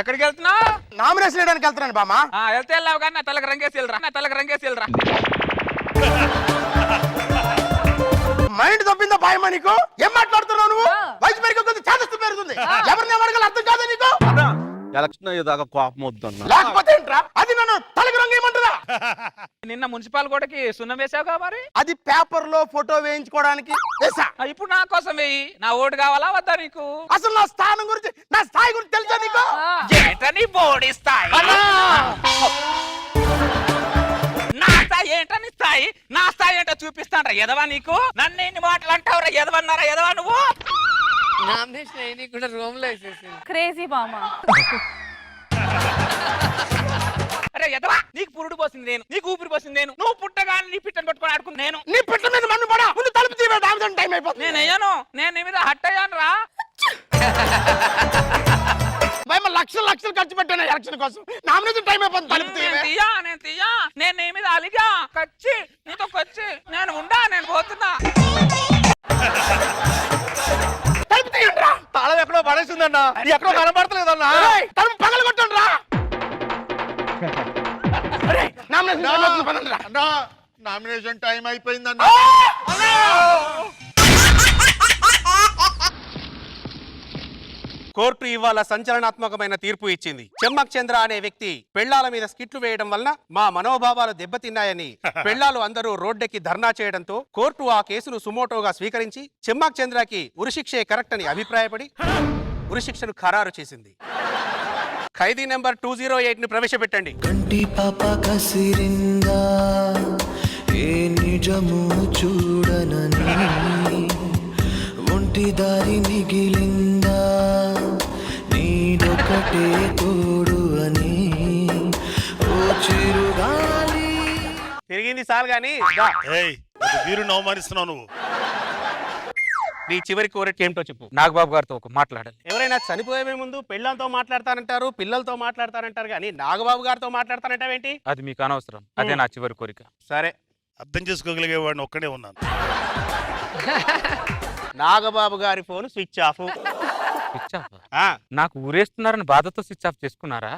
ఎక్కడికి వెళ్తున్నావు? నామినేషన్ వేయడానికి వెళ్తున్నాను బామ్మ. వెళ్తే వెళ్ళావు కానీ నా తలకు రంగేసి వెళ్ళరా, నా తలకు రంగేసి వెళ్ళరా. మైండ్ తప్పిందా బాయమ్మా నీకు? ఏం మాట్లాడుతున్నావు నువ్వు? వయసు పెరిగే కొద్ది చేదస్తు పెరుగుతుంది. ఎవరిని ఎవరికలు అర్థం కాదా నీకు? ఎలక్షన్ అయ్యేదాకా కోపం వద్దన్నా. లేకపోతే ఏంట్రా? అది నన్ను తలకి రంగేయమంటుందా? నిన్న మున్సిపల్ గోడకి సున్నం వేసావుగా మరి. అది పేపర్ లో ఫోటో వేయించుకోవడానికి వేసా. ఇప్పుడు నా కోసం వెయ్యి. నా ఓటు కావాలా వద్దా నీకు? అసలు నా స్థానం గురించి, నా స్థాయి గురించి తెలుసా నీకు? ఏంటని బోడి స్థాయి, నా స్థాయి ఏంటని స్థాయి, నా స్థాయి ఏంటో చూపిస్తానరా ఎదవా నీకు. నన్ను ఎన్ని మాటలు అంటావురా ఎదవన్నారా ఎదవా నువ్వు. నామినేషన్ అయ్యి కూడా రూమ్ లో వేసేసింది. క్రేజీ బామ్మ. అరే ఎదవా, నీకు పురుడు పోసింది నేను, నీకు ఊపిరి పోసింది నేను. నువ్వు పుట్టగానే నీ పిట్టను పట్టుకొని ఆడుకుని నేను. నీ పిట్ట మీద మన్ను పడా, ముందు తలుపు తీవే, దాని టైం అయిపోతుంది. నేను అయ్యాను, నేను నీ మీద హట్ అయ్యాను రా. భయమ లక్షలు లక్షలు ఖర్చు పెట్టాను ఎలక్షన్ కోసం. నామినేషన్ టైం అయిపోతుంది, తలుపు తీవే. నేను తీయా, నేను నీ మీద అలిగా కచ్చి నీతో కొచ్చి నేను ఉండా, నేను పోతున్నా. తలుపు తీయండి రా. తాళం ఎక్కడో పడేసిందన్నా, ఎక్కడో కనబడతలేదన్నా. తలుపు పగలు కొట్టండి రా. నామినేషన్ టైం అవుతుంది, పదండి రా. Nomination time అయిపోయిందన్నా. కోర్టు ఇవాళ సంచలనాత్మకమైన తీర్పు ఇచ్చింది. చెమ్మక్ చంద్ర అనే వ్యక్తి పెళ్లాల మీద స్కిట్లు వేయడం వలన మా మనోభావాలు దెబ్బతిన్నాయని పెళ్లాలు అందరూ రోడ్డెక్కి ధర్నా చేయడంతో కోర్టు ఆ కేసును సుమోటోగా స్వీకరించి చెమ్మక్ చంద్రకి ఉరిశిక్షే కరెక్ట్ అని అభిప్రాయపడి ఉరిశిక్షను ఖరారు చేసింది. ఖైదీ నెంబర్ 208 ని ప్రవేశపెట్టండి. కంటి పాప కసిరిందా ఏ నిజము చూడనని, ఒంటి దారి మిగిలిందా నీడొక్కటే తోడు అని, ఓ చిరుగాలి. తిరిగింది సార్ గాని వీరుని అవమానిస్తున్నావు నువ్వు. నీ చివరి కోరిక ఏమిటో చెప్పు. నాగబాబు గారితో ఒక మాట్లాడాలి. ఎవరైనా చనిపోయే ముందు పెళ్ళంతో మాట్లాడతానంటారు, పిల్లలతో మాట్లాడతానంటారు, కానీ నాగబాబు గారితో మాట్లాడతానంటావేంటి? అది మీకు అనవసరం, అదే నా చివరి కోరిక. సరే, అర్థం చేసుకోగలిగే వాడిని ఒక్కడే ఉన్నాను. నాగబాబు గారి phone switch off. Switch off? నాకు ఊరేస్తున్నారని బాధతో స్విచ్ ఆఫ్ చేసుకున్నారా,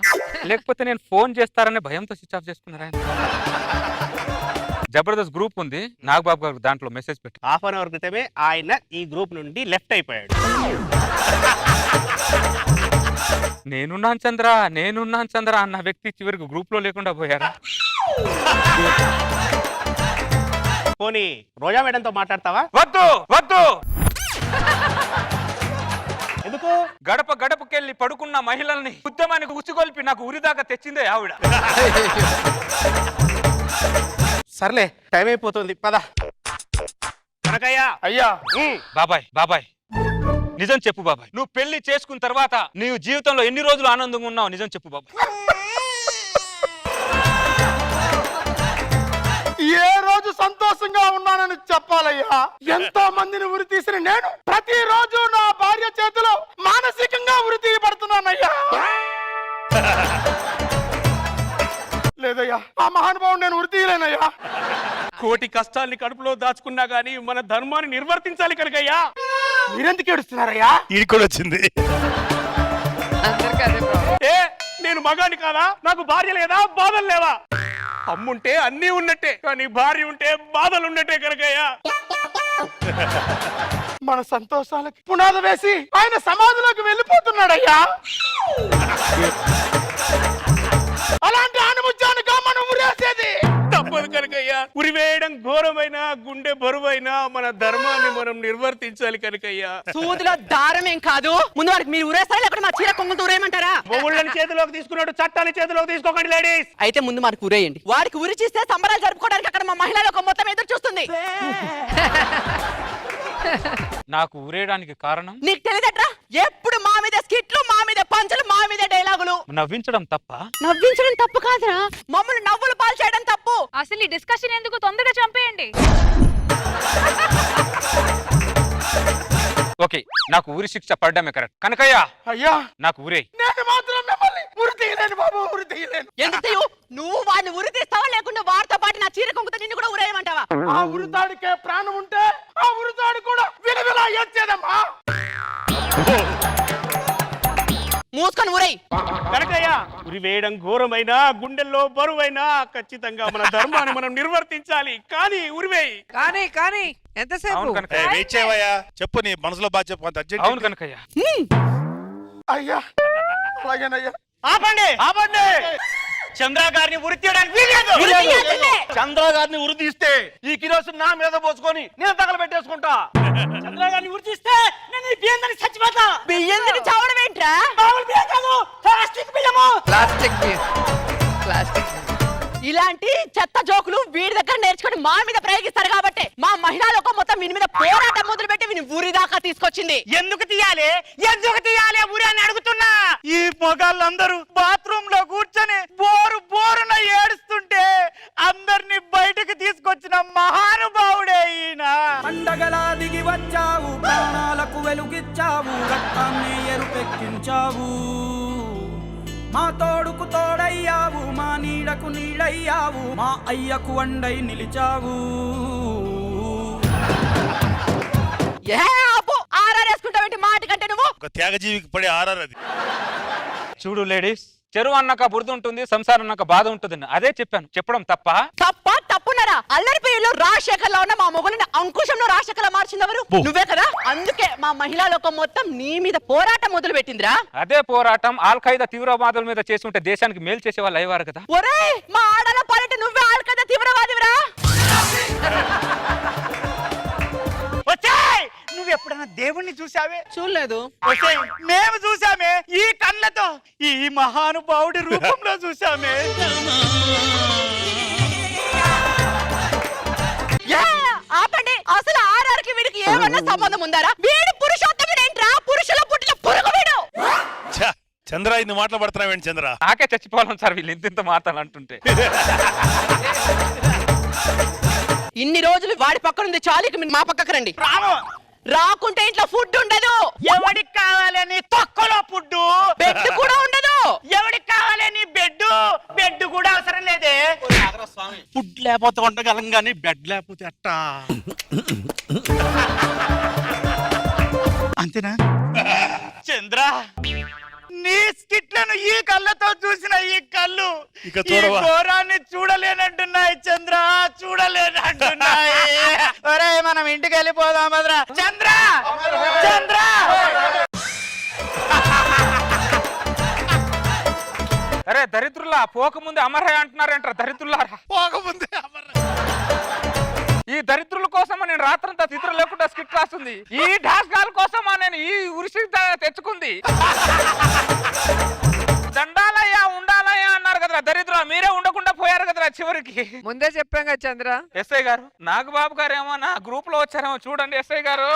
లేకపోతే నేను ఫోన్ చేస్తారనే భయంతో స్విచ్ ఆఫ్ చేసుకున్నారా? జబర్దస్త్ గ్రూప్ ఉంది, నాగబాబు గారు దాంట్లో మెసేజ్ పెట్టి హాఫ్ అన్ అవర్ క్రితమే ఆయన ఈ గ్రూప్ నుండి లెఫ్ట్ అయిపోయాడు. నేనున్నాను చంద్ర అన్న వ్యక్తి చివరికి గ్రూప్ లో లేకుండా పోయారా? పోనీ రోజా మేడంతో మాట్లాడతావా? వద్దు వద్దు. ఎందుకు? గడప గడపకెళ్ళి పడుకున్న మహిళల్ని ఉద్యమానికి ఉచ్చుకొల్పి నాకు ఉరిదాకా తెచ్చిందే ఆవిడ. సర్లే, టైం అయిపోతుంది, పద. కనకయ్య అయ్యా. బాబాయ్ నిజం చెప్పు బాబాయ్, నువ్వు పెళ్లి చేసుకున్న తర్వాత నీవు జీవితంలో ఎన్ని రోజులు ఆనందంగా ఉన్నావు? నిజం చెప్పు బాబాయ్. ఏ రోజు సంతోషంగా ఉన్నానని చెప్పాలయ్యా. ఎంతో మందిని ఉరి తీసిన నేను ప్రతిరోజు నా భార్య చేతిలో మానసికంగా ఉరి తీయబడుతున్నానయ్యా. లేదయ్యా, ఆ మహానుభావుడు నేను ఉరి తీయలేనయ్యా. కోటి కష్టాల్ని కడుపులో దాచుకున్నా గానీ మన ధర్మాన్ని నిర్వర్తించాలి కనుకయ్యా. మీరెందుకు ఏడుస్తున్నారయ్యా? ఇది కూడా వచ్చింది. అందరికీ అదే ప్రాబ్లం. నేను మగాని కాదా? నాకు భార్య లేదా? బాధలు లేవా? అమ్ముంటే అన్నీ ఉన్నట్టే, కానీ భార్య ఉంటే బాధలు ఉన్నట్టే కనుకయ్యా. మన సంతోషాలకి పునాది వేసి ఆయన సమాధిలోకి వెళ్ళిపోతున్నాడయ్యా. అలాంటి ఆనుముత్యానిగా మనం ఉరేసేది తప్పదు కనుకయ్యా. ఉరివేయడం ఘోరమైన, గుండె బరువైన మన ధర్మాన్ని మనం నిర్వర్తించాలి కనుకయ్యా. సూదిలో దారం ఏం కాదు, ముందు వారికి మీరు ఉరేస్తారా లేకపోతే మా చీర కొంగులతో ఉరేయమంటారా? మొగుళ్ళని చేతిలోకి తీసుకున్నాడు, చట్టాన్ని చేతిలోకి తీసుకోకండి లేడీస్. అయితే ముందు మనకు ఉరేయండి. వాడికి ఉరి చేస్తే సంబరాలు జరుపుకోవడానికి అక్కడ మా మహిళలకు మొత్తం ఎదురు చూస్తుంది. నాకు ఊరేయడానికి కారణం నీకు తెలియదట్రా, ఎప్పుడు మా మీద స్కిట్లు, మా మీద పంచలు, మా మీద డైలాగులు. నవ్వించడం తప్ప? నవ్వించడం తప్పు కాదురా, మమ్మల్ని నవ్వులు పాలు చేయడం తప్పు. అసలు ఈ డిస్కషన్ ఎందుకు, తొందరగా చంపేయండి. నాకు ఊరి శిక్ష పడ్డమే కరెక్ట్. కనకయ్య అయ్యా నాకు ఊరే. నేను మాత్రం మిమ్మల్ని ఉరి తీయలేను బాబు, ఉరి తీయలేను. ఎందుకు తీయు? నువ్వు వాడిని ఉరి తీస్తావా లేకుండా వాడితో పాటు నా చీర కొంగుతో నిన్ను కూడా ఉరేయమంటావా? ఆ ఉరితాడికే ప్రాణం ఉంటే ఆ ఉరితాడు కూడా విలువిలా ఏడ్చేదమ్మా. మూసుకొని ఊరేయ్. కనకయ్య ఉరి వేయడం ఘోరమైన గుండెల్లో బరువైనా ఖచ్చితంగా మన ధర్మాన్ని మనం నిర్వర్తించాలి. కానీ ఉరివేయి. కానీ కానీ ఎంతసేపు? అవును కనకయ్య. వెయిట్ చేయవయ్యా, చెప్పు నీ మనసులో బాగా చెప్పు. అంత అర్జెంట్ అవును కనకయ్య. అయ్యా అలాగేనయ్యా. ఆపండి ఆపండి. చంద్ర గారిని ఉరి తీయడానికి వీల్లేదు. ఉరి తీయాల్సిందే. చంద్ర గారిని ఉరి తీస్తే ఈ కిరోసిన్ నా మీద పోసుకొని నేను తగలబెట్టేసుకుంటా. చంద్ర గారిని ఉరి తీస్తే నేను ఈ బియ్యం దాన్ని చచ్చిపోతా. బియ్యం తిని చావడం ఏంట్రా? మామూలు బియ్యం కాదు, ప్లాస్టిక్ బియ్యము. ప్లాస్టిక్ ఇలాంటి చెత్త జోకులు వీడి దగ్గర నేర్చుకుని మా మీద ప్రయోగిస్తారు కాబట్టి మా మహిళా లోకం మొత్తం వీని మీద పోరాటం మొదలు పెట్టి వీని ఊరి దాకా తీసుకొచ్చింది. ఎందుకు తీయాలి ఊరి అని అడుగుతున్నా. ఈ మొగాళ్ళందరూ బాత్రూమ్ లో కూర్చొని బోరున ఏడుస్తుంటే అందరిని బయటకు తీసుకొచ్చిన మహానుభావుడే ఈయన. పండగలా దిగి వచ్చావు, ప్రాణాలకు వెలుగిచ్చావు, రక్తాన్ని ఎరుపెక్కించావు, మా తోడుకు తోడయ్యావు, మా నీడకు నీడయ్యావు, మా అయ్యకు వండై నిలిచావు. ఆరారేసుకుంటావేంటి మాట కంటే నువ్వు? ఒక త్యాగజీవికి పడే ఆర్ఆర్ అది. చూడు లేడీస్, చెరువు అన్నాక బురద ఉంటుంది, సంసారం అన్నాక బాధ ఉంటుంది. అదే చెప్పాను, చెప్పడం తప్ప? తప్పున్నారా? అల్లరి పేరులో రాజశేఖర్ లో ఉన్న మా మొగుడిని అంకుశంలో రాజశేఖర్ మార్చింది ఎవరు? నువ్వే కదా. అందుకే మా మహిళా లోకం మొత్తం నీ మీద పోరాటం మొదలు పెట్టిందిరా. అదే పోరాటం ఆల్ ఖైదా తీవ్రవాదుల మీద చేసి ఉంటే దేశానికి మేలు చేసే వాళ్ళు అయ్యేవారు కదా. ఒరే మా ఆడల పాలిట నువ్వే ఆల్ ఖైదా తీవ్రవాదివిరా. నువ్వు ఎప్పుడైనా దేవుణ్ణి చూసావే? చూడలేదు. మేము చూసామే, ఈ కళ్ళతో ఈ మహానుభావుడి రూపంలో చూసామే. ఆపండి. అసలు ఆర్ఆర్కి వీడికి ఏమన్నా సంబంధం ఉందారా? వీడు పురుషోత్తముడేంట్రా? పురుషుల పుట్టిన పురుగు వీడు. చంద్ర ఇన్ని మాటలు పడుతున్నావేంటి చంద్ర? నాకే చచ్చిపోవాలి సార్ వీళ్ళు ఇంత మాటలు అంటుంటే. ఇన్ని రోజులు వాడి పక్కనుంది చాలీకి మా పక్కకు రండి. రాకుంటే ఇంట్లో ఫుడ్ ఉండదు. ఎవడికి కావాలని తొక్కలో ఫుడ్, బెడ్ కూడా ఉండదు. ఎవడికి కావాలని బెడ్ కూడా అవసరం లేదే. ఫుడ్ లేకపోతే ఉండగలం గానీ బెడ్ లేకపోతే అట్టా. అంతేనా చంద్ర? నీ స్కిట్లను ఈ కళ్ళతో చూసిన ఈ కళ్ళు ఇక చూడవా? ఘోరాన్ని చూడలేనంటున్నాయి చంద్ర, చూడలేనంటున్నాయి. ఒరే మనం ఇంటికి వెళ్ళిపోదాం భద్ర. చంద్ర చంద్ర అరే దరిద్రులా, పోకముందే అమరహ అంటున్నారంటారా దరిద్రులారా? పోకముందే ఈ దరిద్రుల కోసమా నేను రాత్రంతా చిత్రం లేకుండా స్కిట్ రాస్తుంది? ఈ డాస్గాల కోసమా నేను ఈ ఉరిసి తెచ్చుకుంది? దండాలయ్యా ఉండాలయ్యా అన్నారు కదరా దరిద్రులు, మీరే ఉండకుండా పోయారు కదరా చివరికి. ముందే చెప్పాం కదా చంద్ర. ఎస్ఐ గారు, నాగబాబు గారు ఏమో నా గ్రూప్ లో వచ్చారేమో చూడండి. ఎస్ఐ గారు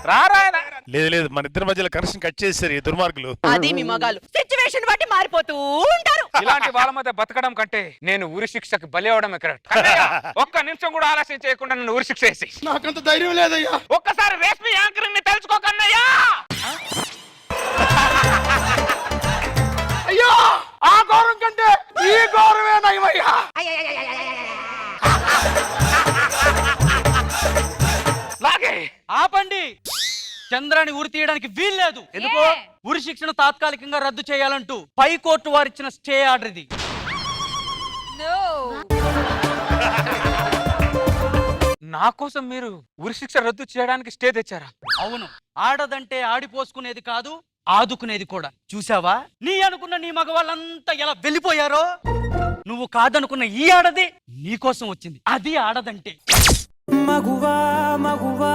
రారాయన. లేదు మన ఇద్దరి మధ్యలో కనెక్షన్ కట్ చేశారు ఈ దుర్మార్గులు. అది మీ మగాలు సిచ్యువేషన్ బట్టి మారిపోతూ ఉంటారు. ఇలాంటి వాళ్ళ మధ్య బతకడం కంటే నేను ఉరి శిక్షకు బలి అవడమే కరెక్ట్. ఒక్క నిమిషం కూడా ఆలస్యం చేయకుండా నన్ను ఉరి శిక్ష వేసి. నాకంత ధైర్యం లేదయ్యా. ఒక్కసారి రేష్మి యాంకరింగ్ ని తెలుసుకోకన్నయ్యా. అయ్యో ఆ ఘోరం కంటే ఈ ఘోరమే నయమయ్యా. లాగే ఆపండి. చంద్రాన్ని ఉరి తీయడానికి వీల్లేదు. ఎందుకో? ఉరి శిక్షను తాత్కాలికంగా రద్దు చేయాలంటూ పైకోర్టు వారిచ్చిన స్టే ఆర్డర్ ఇది. నా కోసం మీరు ఉరి శిక్ష రద్దు చేయడానికి స్టే తెచ్చారా? అవును, ఆడదంటే ఆడిపోసుకునేది కాదు, ఆదుకునేది కూడా. చూసావా నీ అనుకున్న నీ మగవాళ్ళంతా ఎలా వెళ్ళిపోయారో? నువ్వు కాదనుకున్న ఈ ఆడది నీకోసం వచ్చింది. అది ఆడదంటే. మగువా మగువా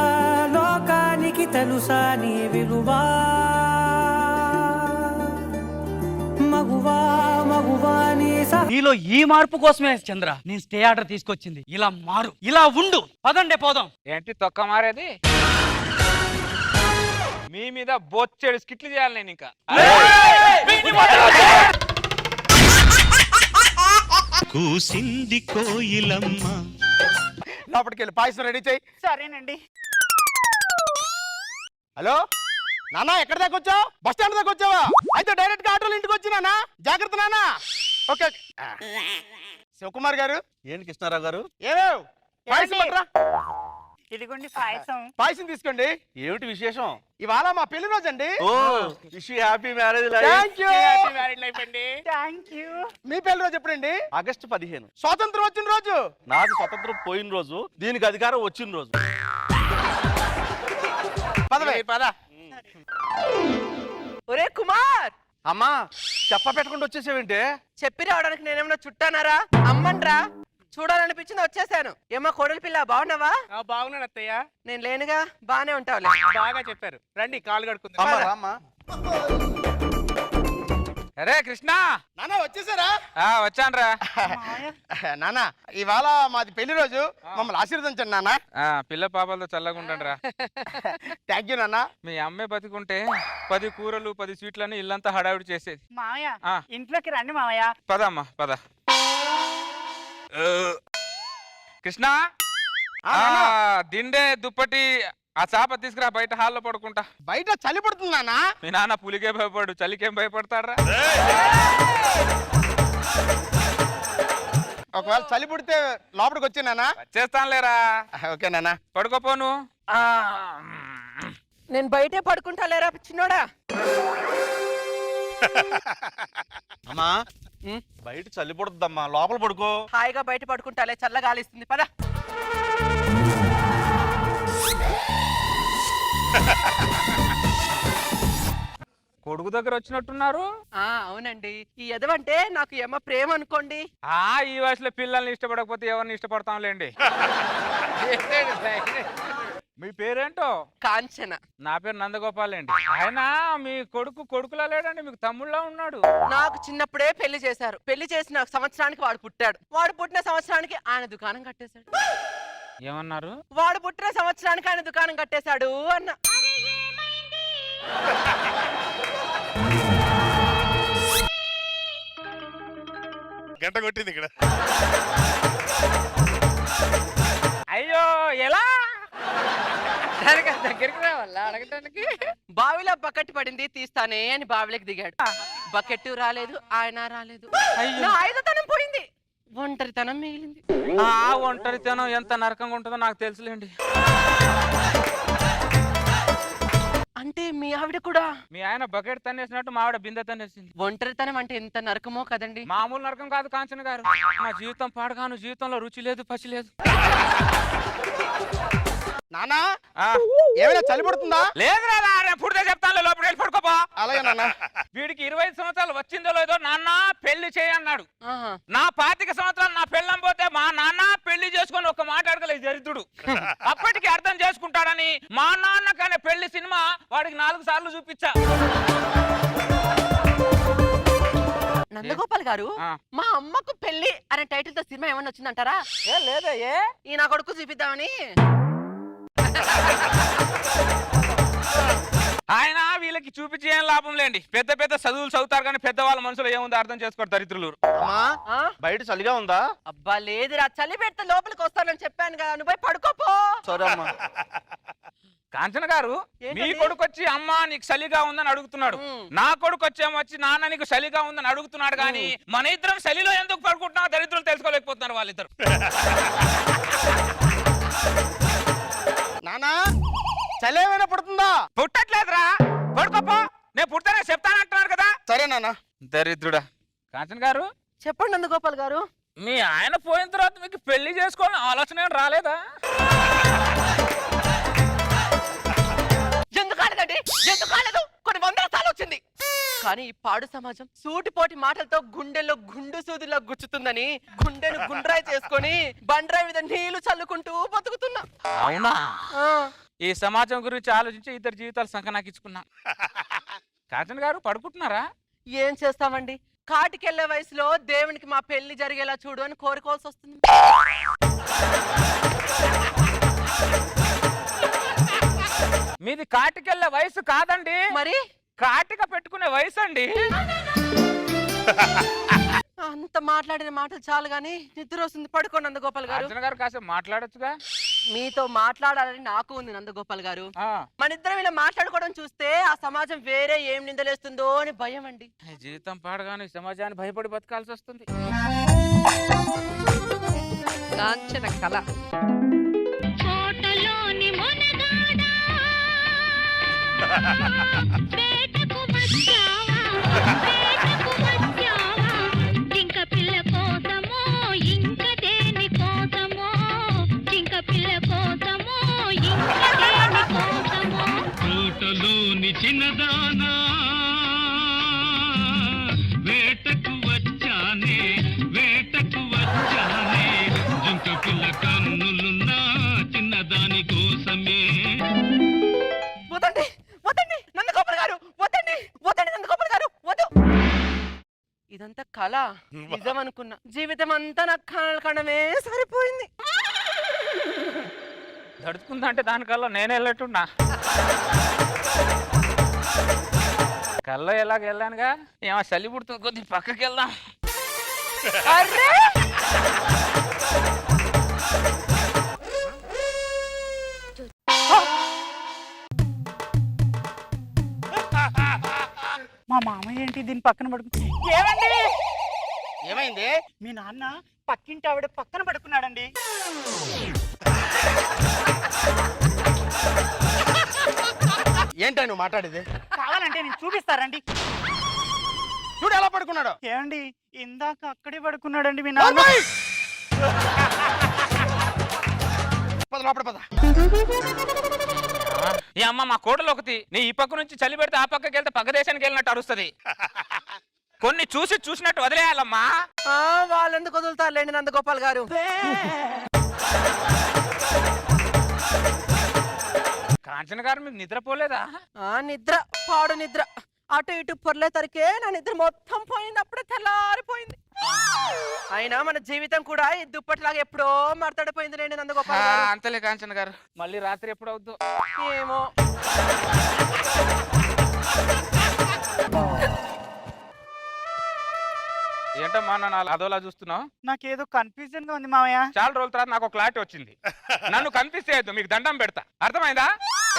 లోకానికి తెలుసా నీ విలువా? మగువా మగువా నీలో ఈ మార్పు కోసమే చంద్ర నేను స్టే ఆర్డర్ తీసుకొచ్చింది. ఇలా మారు, ఇలా ఉండు. పదండే పోదాం. ఏంటి తొక్క మారేది? మీ మీద బొచ్చెడు స్కిట్లు చేయాలి నేను ఇంకా. కూసింది కోయిలమ్మ. లోపలికి వెళ్ళి పాయసం రెడీ చేయి. సరేనండి. హలో నానా, ఎక్కడ దాకా వచ్చావు? బస్ స్టాండ్ దాకా వచ్చావా? అయితే డైరెక్ట్ గా ఆటోలో ఇంటికి వచ్చినానా? జాగ్రత్త నానా. ఓకే శివకుమార్ గారు. ఏంటి కృష్ణారావు గారు? ఏమేవ్ పాయసం పట్రా. ఇదిగోండి పాయసం. పాయసం తీసుకోండి. ఏమిటి విశేషం? ఇవాళ మా పెళ్లి రోజు అండి. ఓ wish happy marriage thank you. Thank you. మీ పెళ్లి రోజు ఎప్పుడండి? ఆగస్టు 15. స్వాతంత్రం వచ్చిన రోజు. నాకు స్వతంత్రం పోయిన రోజు, దీనికి అధికారం వచ్చిన రోజు. పదవే పద. ఒరే కుమార్, అమ్మా చెప్ప పెట్టకుండా వచ్చేసావేంటే? చెప్పి రావడానికి నేనేమన్నా చుట్టానారా? అమ్మన్రా, చూడాలనిపించింది వచ్చేసాను. ఏమో కోడలి పిల్ల, బాగున్నావా? బాగున్నాను అత్తయ్య. నేను లేనుగా, బానే ఉంటావులే. బాగా చెప్పారు. రండి కాలు కడుకుందాం. అమ్మా రామ్మా. అరే కృష్ణ, నానా వచ్చేసారా? వచ్చాన్రా. నానా ఇవాళ మాది పెళ్లి రోజు, మమ్మల్ని ఆశీర్వదించండి నానా. పిల్ల పాపలతో చల్లగా ఉండండిరా. థ్యాంక్ యూ నానా. మీ అమ్మే బతికుంటే 10 కూరలు 10 స్వీట్లని ఇల్లంతా హడావిడి చేసేది. మామయ్య ఆ. ఇంట్లోకి రండి మామయ్య. పదమ్మా పద. కృష్ణ, దిండే దుప్పటి ఆ చాప తీసుకురా, బయట హాల్లో పడుకుంటా. బయట చలి పడుతుంది నానా. మీ నాన్న పులికే భయపడు, చలికేం భయపడతాడ్రా? ఒకవేళ చలి పుడితే లోపలికి వచ్చి నానా. చేస్తానులేరా. ఓకే నానా. పడుకోపోను. నేను బయటే పడుకుంటా లేరా చిన్నోడా. అమ్మా బయట చల్లి పడుతుందమ్మా, లోపల పడుకో. హాయిగా బయట పడుకుంటాలే, చల్లగాలిస్తుంది. పద. కొడుకు దగ్గర వచ్చినట్టున్నారు. అవునండి, ఈ ఎదవంటే నాకు ఏమో ప్రేమ అనుకోండి. ఈ వయసులో పిల్లల్ని ఇష్టపడకపోతే ఎవరిని ఇష్టపడతాంలేండి. మీ పేరేంటో? కాంచన. నా పేరు నందగోపాల్ అండి. ఆయన మీ కొడుకులా లేడండి, మీకు తమ్ముళ్ళ ఉన్నాడు. నాకు చిన్నప్పుడే పెళ్లి చేశారు. పెళ్లి చేసిన సంవత్సరానికి వాడు పుట్టాడు. వాడు పుట్టిన సంవత్సరానికి ఆయన దుకాణం కట్టేశాడు. ఏమన్నారు? వాడు పుట్టిన సంవత్సరానికి ఆయన దుకాణం కట్టేశాడు అన్న. గంట కొట్టింది ఇక్కడ. అయ్యో ఎలా దగ్గరికి రావాలా అడగటానికి? బావిలో బకెట్ పడింది, తీస్తానే అని బావిలోకి దిగాడు. బకెట్ రాలేదు, ఆయన రాలేదు. నా ఐదతనం పోయింది, ఒంటరితనం మిగిలింది. ఒంటరితనం ఎంత నరకంగా ఉంటుందో నాకు తెలుసులేండి. అంటే మీ ఆవిడ కూడా? మీ ఆయన బకెట్ తన్నేసినట్టు మా ఆవిడ బిందె తన్నేసింది. ఒంటరితనం అంటే ఎంత నరకమో కదండి. మామూలు నరకం కాదు కాంచన గారు. నా జీవితం పాడగాను, జీవితంలో రుచి లేదు, పసి లేదు. నానా ఏమైనా చలి పడుతుందా? లేదురా, పుడితే చెప్తాను, లోపలికి వెళ్ళి పడుకోపో. అలాగే నాన్న. వీడికి 25 సంవత్సరాలు వచ్చిందో లేదో నాన్న పెళ్లి చేయన్నాడు. నా 25 సంవత్సరాలు నా పెళ్ళం పోతే మా నాన్న పెళ్లి చేసుకొని ఒక మాట అడగలేదు దరిద్రుడు. అప్పటికి అర్థం చేసుకుంటాడని మా నాన్న కానీ పెళ్లి సినిమా వాడికి 4 సార్లు చూపించా. నందగోపాల్ గారు, మా అమ్మకు పెళ్లి అనే టైటిల్ తో సినిమా ఏమన్నా వచ్చిందంటారా? లేదా ఈ నా కొడుకు చూపిద్దామని. ఆయన వీళ్ళకి చూపించి ఏం లాభం లేండి. పెద్ద పెద్ద చదువులు చదువుతారు కానీ పెద్దవాళ్ళ మనసులో ఏముందో అర్థం చేసుకోరు దరిద్రులు. అమ్మా బయట చలిగా ఉందా? అబ్బా లేదురా, చలి పెడితే లోపలికి వస్తానని చెప్పాను కదా, నువ్వు పోయి పడుకోపో. సరే అమ్మా. కాంచన గారు, మీ కొడుకు వచ్చి అమ్మ నీకు చలిగా ఉందని అడుగుతున్నాడు. నా కొడుకు వచ్చి నాన్న నీకు చలిగా ఉందని అడుగుతున్నాడు. కానీ మన ఇద్దరం చలిలో ఎందుకు పడుకుంటున్నా దరిద్రులు తెలుసుకోలేకపోతున్నారు వాళ్ళిద్దరు. నానా చలి ఏమైనా పడుతుందా? పుట్టట్లేదురా, పడుకోపో. నేను పుడతానే చెప్తానంటున్నాను కదా. సరే నాన్న. దరిద్రుడా. కాంచన గారు చెప్పండి నందగోపాల్ గారు. మీ ఆయన పోయిన తర్వాత మీకు పెళ్లి చేసుకోవాలని ఆలోచన ఏం రాలేదా? ఎందుకు కాలేదండి? ఎందుకు కాలేదు? కొన్ని 100 సార్లు వచ్చింది. కానీ ఈ పాడు సమాజం సూటిపోటి మాటలతో గుండెల్లో గుండు సూదిలో గుచ్చుతుందని గుండెను గుండ్రాయి చేసుకొని బండ్రాయి మీద నీళ్లు చల్లుకుంటూ బతుకుతున్నా. అవునా? ఈ సమాజం గురించి ఆలోచించి ఇద్దరు జీవితాలు సంకనాకించుకున్నా. కాంచన గారు పడుకుంటున్నారా? ఏం చేస్తామండి, కాటికెళ్లే వయసులో దేవునికి మా పెళ్లి జరిగేలా చూడు అని కోరుకోవాల్సి వస్తుంది. మీది కాటికెళ్లే వయసు కాదండి, మరి కాటిక పెట్టుకునే వయసు అండి. అంత మాట్లాడిన మాటలు చాలు గాని నిద్ర వస్తుంది, పడుకోండి నందగోపాల్ గారు. కాంచన గారు కాసేపు మాట్లాడొచ్చుగా. మీతో మాట్లాడాలని నాకు ఉంది నందగోపాల్ గారు. మన ఇద్దరం ఇలా మాట్లాడుకోవడం చూస్తే ఆ సమాజం వేరే ఏం నిందలేస్తుందో అని భయం అండి. జీవితం పాడగానే సమాజాన్ని భయపడి బతకాల్సి వస్తుంది. లాంఛన కళ. తోటలోని చిన్నదానా వేటకు వచ్చానే జింక పిల్ల కన్నులున్నా చిన్నదాని కోసమే. వదండి వదండి నందగోపాల్ గారు, వదండి వదండి నందగోపాల్ గారు, వద్దు. ఇదంతా కళ, నిజం అనుకున్నా. జీవితం అంతా నాకు కళలు కనడమే సరిపోయింది. దడుచుకుందంటే దానికల్లా నేనే వెళ్ళట్టున్నా. కల్లో ఎలాగ వెళ్ళానుగా, ఏమో చలి పుడుతుంది, కొద్ది పక్కకి వెళ్దాం. మా మామయ్య ఏంటి దీని పక్కన పడుకు ఏమండి? ఏమైంది? మీ నాన్న పక్కింటి ఆవిడ పక్కన పడుకున్నాడండి. ఏంటో నువ్వు మాట్లాడేది? కావాలంటే నేను చూపిస్తారండి. చూడు ఎలా పడుకున్నాడు. ఏమండి ఇందాక అక్కడే పడుకున్నాడండి మీ నాన్న. పద లోపల పద. ఈ అమ్మ మా కోడలు ఒకటి, నీ ఈ పక్క నుంచి చలి పెడితే ఆ పక్కకి వెళ్తే పక్క దేశానికి వెళ్ళినట్టు అరుస్తుంది. కొన్ని చూసినట్టు వదిలేయాలమ్మా. వాళ్ళెందుకు వదులుతారులేండి నందగోపాల్ గారు. కాంచన గారు మీకు నిద్రపోలేదా? నిద్ర పాడు నిద్ర. అటు ఇటు పొర్లే తరికే నా నిద్ర మొత్తం పోయింది. అప్పుడే తెల్లారిపోయింది. అయినా మన జీవితం కూడా ఈ దుప్పటిలాగా ఎప్పుడో మడతడిపోయింది లేండి నందగోపాల్ గారు. అంతలే కాంచన గారు, మళ్ళీ రాత్రి ఎప్పుడు అవుద్దు ఏమో. ఏంటమ్మా నన్ను అదోలా చూస్తున్నావు? నాకేదో కన్ఫ్యూజన్ గా ఉంది మామయ్య. చాలా రోజుల తర్వాత నాకు క్లారిటీ వచ్చింది. నన్ను కన్ఫ్యూజ్ చేయొద్దు, మీకు దండం పెడతా. అర్థమైందా?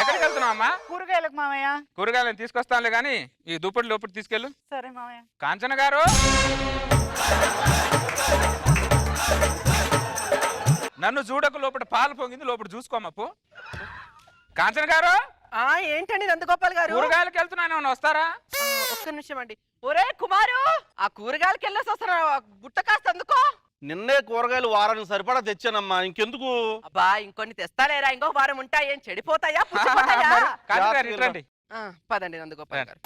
ఎక్కడికి వెళ్తున్నావు అమ్మా? కూరగాయలకు మామయ్య. కూరగాయలను తీసుకొస్తానులే గానీ ఈ దుప్పటి లోపలి తీసుకెళ్ళు. సరే మామయ్య. కాంచన గారు, నన్ను చూడకు, లోపల పాలు పొంగింది, లోపల చూసుకోమప్పు. కాంచన గారు. ఏంటండి నందగోపాల్ గారు? కూరగాయలకు వెళ్తున్నాను, వస్తారా? ఒక్క నిమిషం అండి. ఒరే కుమారు, ఆ కూరగాయలకి వెళ్ళేసి వస్తారా? బుట్ట కాస్త అందుకో. నిన్నే కూరగాయలు వారానికి సరిపడా తెచ్చానమ్మా, ఇంకెందుకు? అబ్బా ఇంకొన్ని తెస్తాలేరా? ఇంకో వారం ఉంటాయి. ఏం చెడిపోతాయా పుచ్చిపోతాయా? కాంచన గారు ఇట్రండి. పదండి నందగోపాల్ గారు.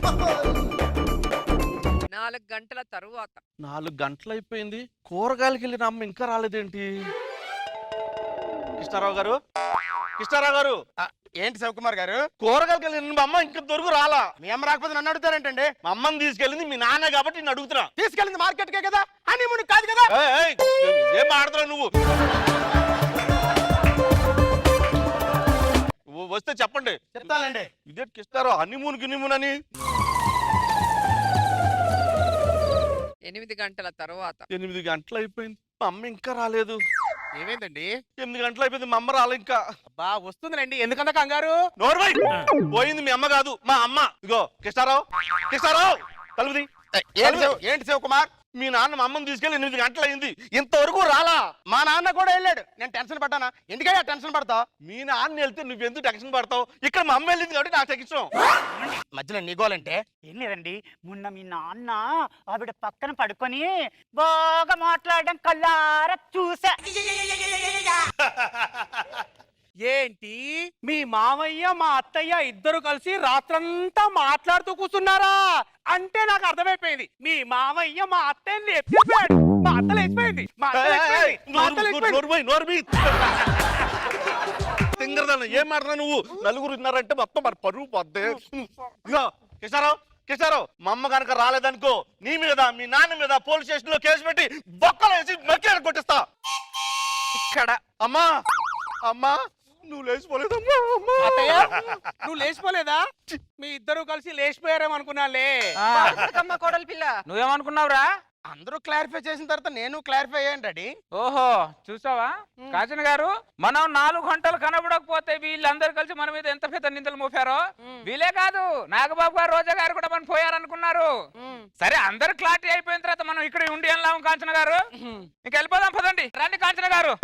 4 గంటల తరువాత. 4 గంటలు అయిపోయింది, కూరగాయలకి వెళ్ళిన అమ్మ ఇంకా రాలేదేంటి? కృష్ణారావు గారు, కృష్ణారావు గారు. ఏంటి శివకుమార్ గారు? కూరగాయలకి వెళ్ళిన మా అమ్మ ఇంకా దొరుకు రాలా. మీ అమ్మ రాకపోతే నన్ను అడుగుతారేంటండి? మా అమ్మని తీసుకెళ్ళింది మీ నాన్న కాబట్టి నేను అడుగుతున్నా. తీసుకెళ్ళింది మార్కెట్కే కదా, హనీమూన్ కాదు కదా. ఏం మాట్లాడుతున్నావు నువ్వు? వస్తే చెప్పండి. చెప్తానండి. ఇదే కృష్ణారావు హనీమూన్ గిన్నీమూన్ అని. 8 గంటల తర్వాత. 8 గంటలు అయిపోయింది, మా అమ్మ ఇంకా రాలేదు. ఏమైందండి? 8 గంటలు అయిపోయింది, మా అమ్మ రాలే ఇంకా. బా వస్తుందిలేండి, ఎందుకంత కంగారు? నోర్వై పోయింది, మీ అమ్మ కాదు మా అమ్మ. ఇగో కృష్ణారావు, కృష్ణారావు తలుపుది. ఏంటి శివకుమార్? మీ నాన్న మా అమ్మని తీసుకెళ్ళి 8 గంటలు అయింది, ఇంతవరకు రాలా. మా నాన్న కూడా వెళ్ళాడు. నేను టెన్షన్ పడ్డానా? ఎందుకయ్యా టెన్షన్ పడతావు? మీ నాన్న వెళ్తే నువ్వెందుకు టెన్షన్ పడతావు? ఇక్కడ మా అమ్మ వెళ్ళింది కాబట్టి నాకు టెన్షన్. మధ్యలో నీగోలంటే ఏం లేదండి, మొన్న మీ నాన్న ఆవిడ పక్కన పడుకొని బాగా మాట్లాడడం కల్లారా చూసా. ఏంటి మీ మామయ్య మా అత్తయ్య ఇద్దరు కలిసి రాత్రంతా మాట్లాడుతూ కూర్చున్నారా? అంటే నాకు అర్థమైపోయింది, మీ మామయ్య మా అత్తయ్యని లేపేశాడు. మా అత్త లేచిపోయింది, మా అత్త లేచిపోయింది, మా అత్త లేచిపోయింది. తింగరదాన్ని ఏం మాట్లాడు నువ్వు? నలుగురు ఉన్నారంటే మొత్తం మరి పరువు పొద్దే. ఇగో కృష్ణారావు, కృష్ణారావు, మా అమ్మ కనుక రాలేదనుకో నీ మీద మీ నాన్న మీద పోలీస్ స్టేషన్ లో కేసు పెట్టి బొక్కలు వేసి నరికి కొట్టిస్తా. ఇక్కడ అమ్మా, అమ్మా నువ్వు లేచిపోలేదమ్మా. అత్తయ్య నువ్వు లేచిపోలేదా? మీ ఇద్దరు కలిసి లేచిపోయారేమో అనుకున్నాలే. కోడలి పిల్ల నువ్వేమనుకున్నావురా? అందరూ క్లారిఫై చేసిన తర్వాత నేను క్లారిఫై అయ్యాను డాడీ. ఓహో చూసావా కాచన గారు, మనం 4 గంటలు కనబడకపోతే వీళ్ళందరూ కలిసి మన మీద ఎంత పెద్ద నిందలు మోపారో. వీలే కాదు, నాగబాబు గారు, రోజా గారు కూడా మనం పోయారనుకున్నారు. సరే, అందరు క్లారిటీ అయిపోయిన తర్వాత మనం ఇక్కడ ఉండి వెళ్ళాము. కాంచన గారు ఇంక వెళ్ళిపోదాం, పదండి. రండి కాంచన గారు.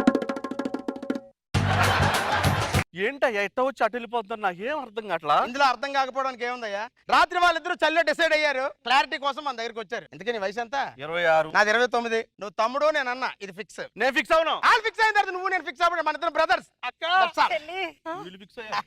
ఏంటయ్యా ఎట్ట వచ్చి అటు వెళ్ళిపోతున్నా నాకేం అర్థం కావట్లా. ఇందులో అర్థం కాకపోవడానికి ఏముందయ్యా, రాత్రి వాళ్ళిద్దరూ చల్లో డిసైడ్ అయ్యారు, క్లారిటీ కోసం మన దగ్గరికి వచ్చారు. ఎందుకని నీ వయసు ఎంత? 26. నాది 29. నువ్వు తమ్ముడు, నేను అన్న, ఇది ఫిక్స్. నేను ఫిక్స్ అవును. వాళ్ళు ఫిక్స్ అయిన తర్వాత నువ్వు నేను ఫిక్స్ అవ్వడం, మన ఇద్దరం బ్రదర్స్. అక్క That's all. వీళ్ళు ఫిక్స్ అయ్యారు.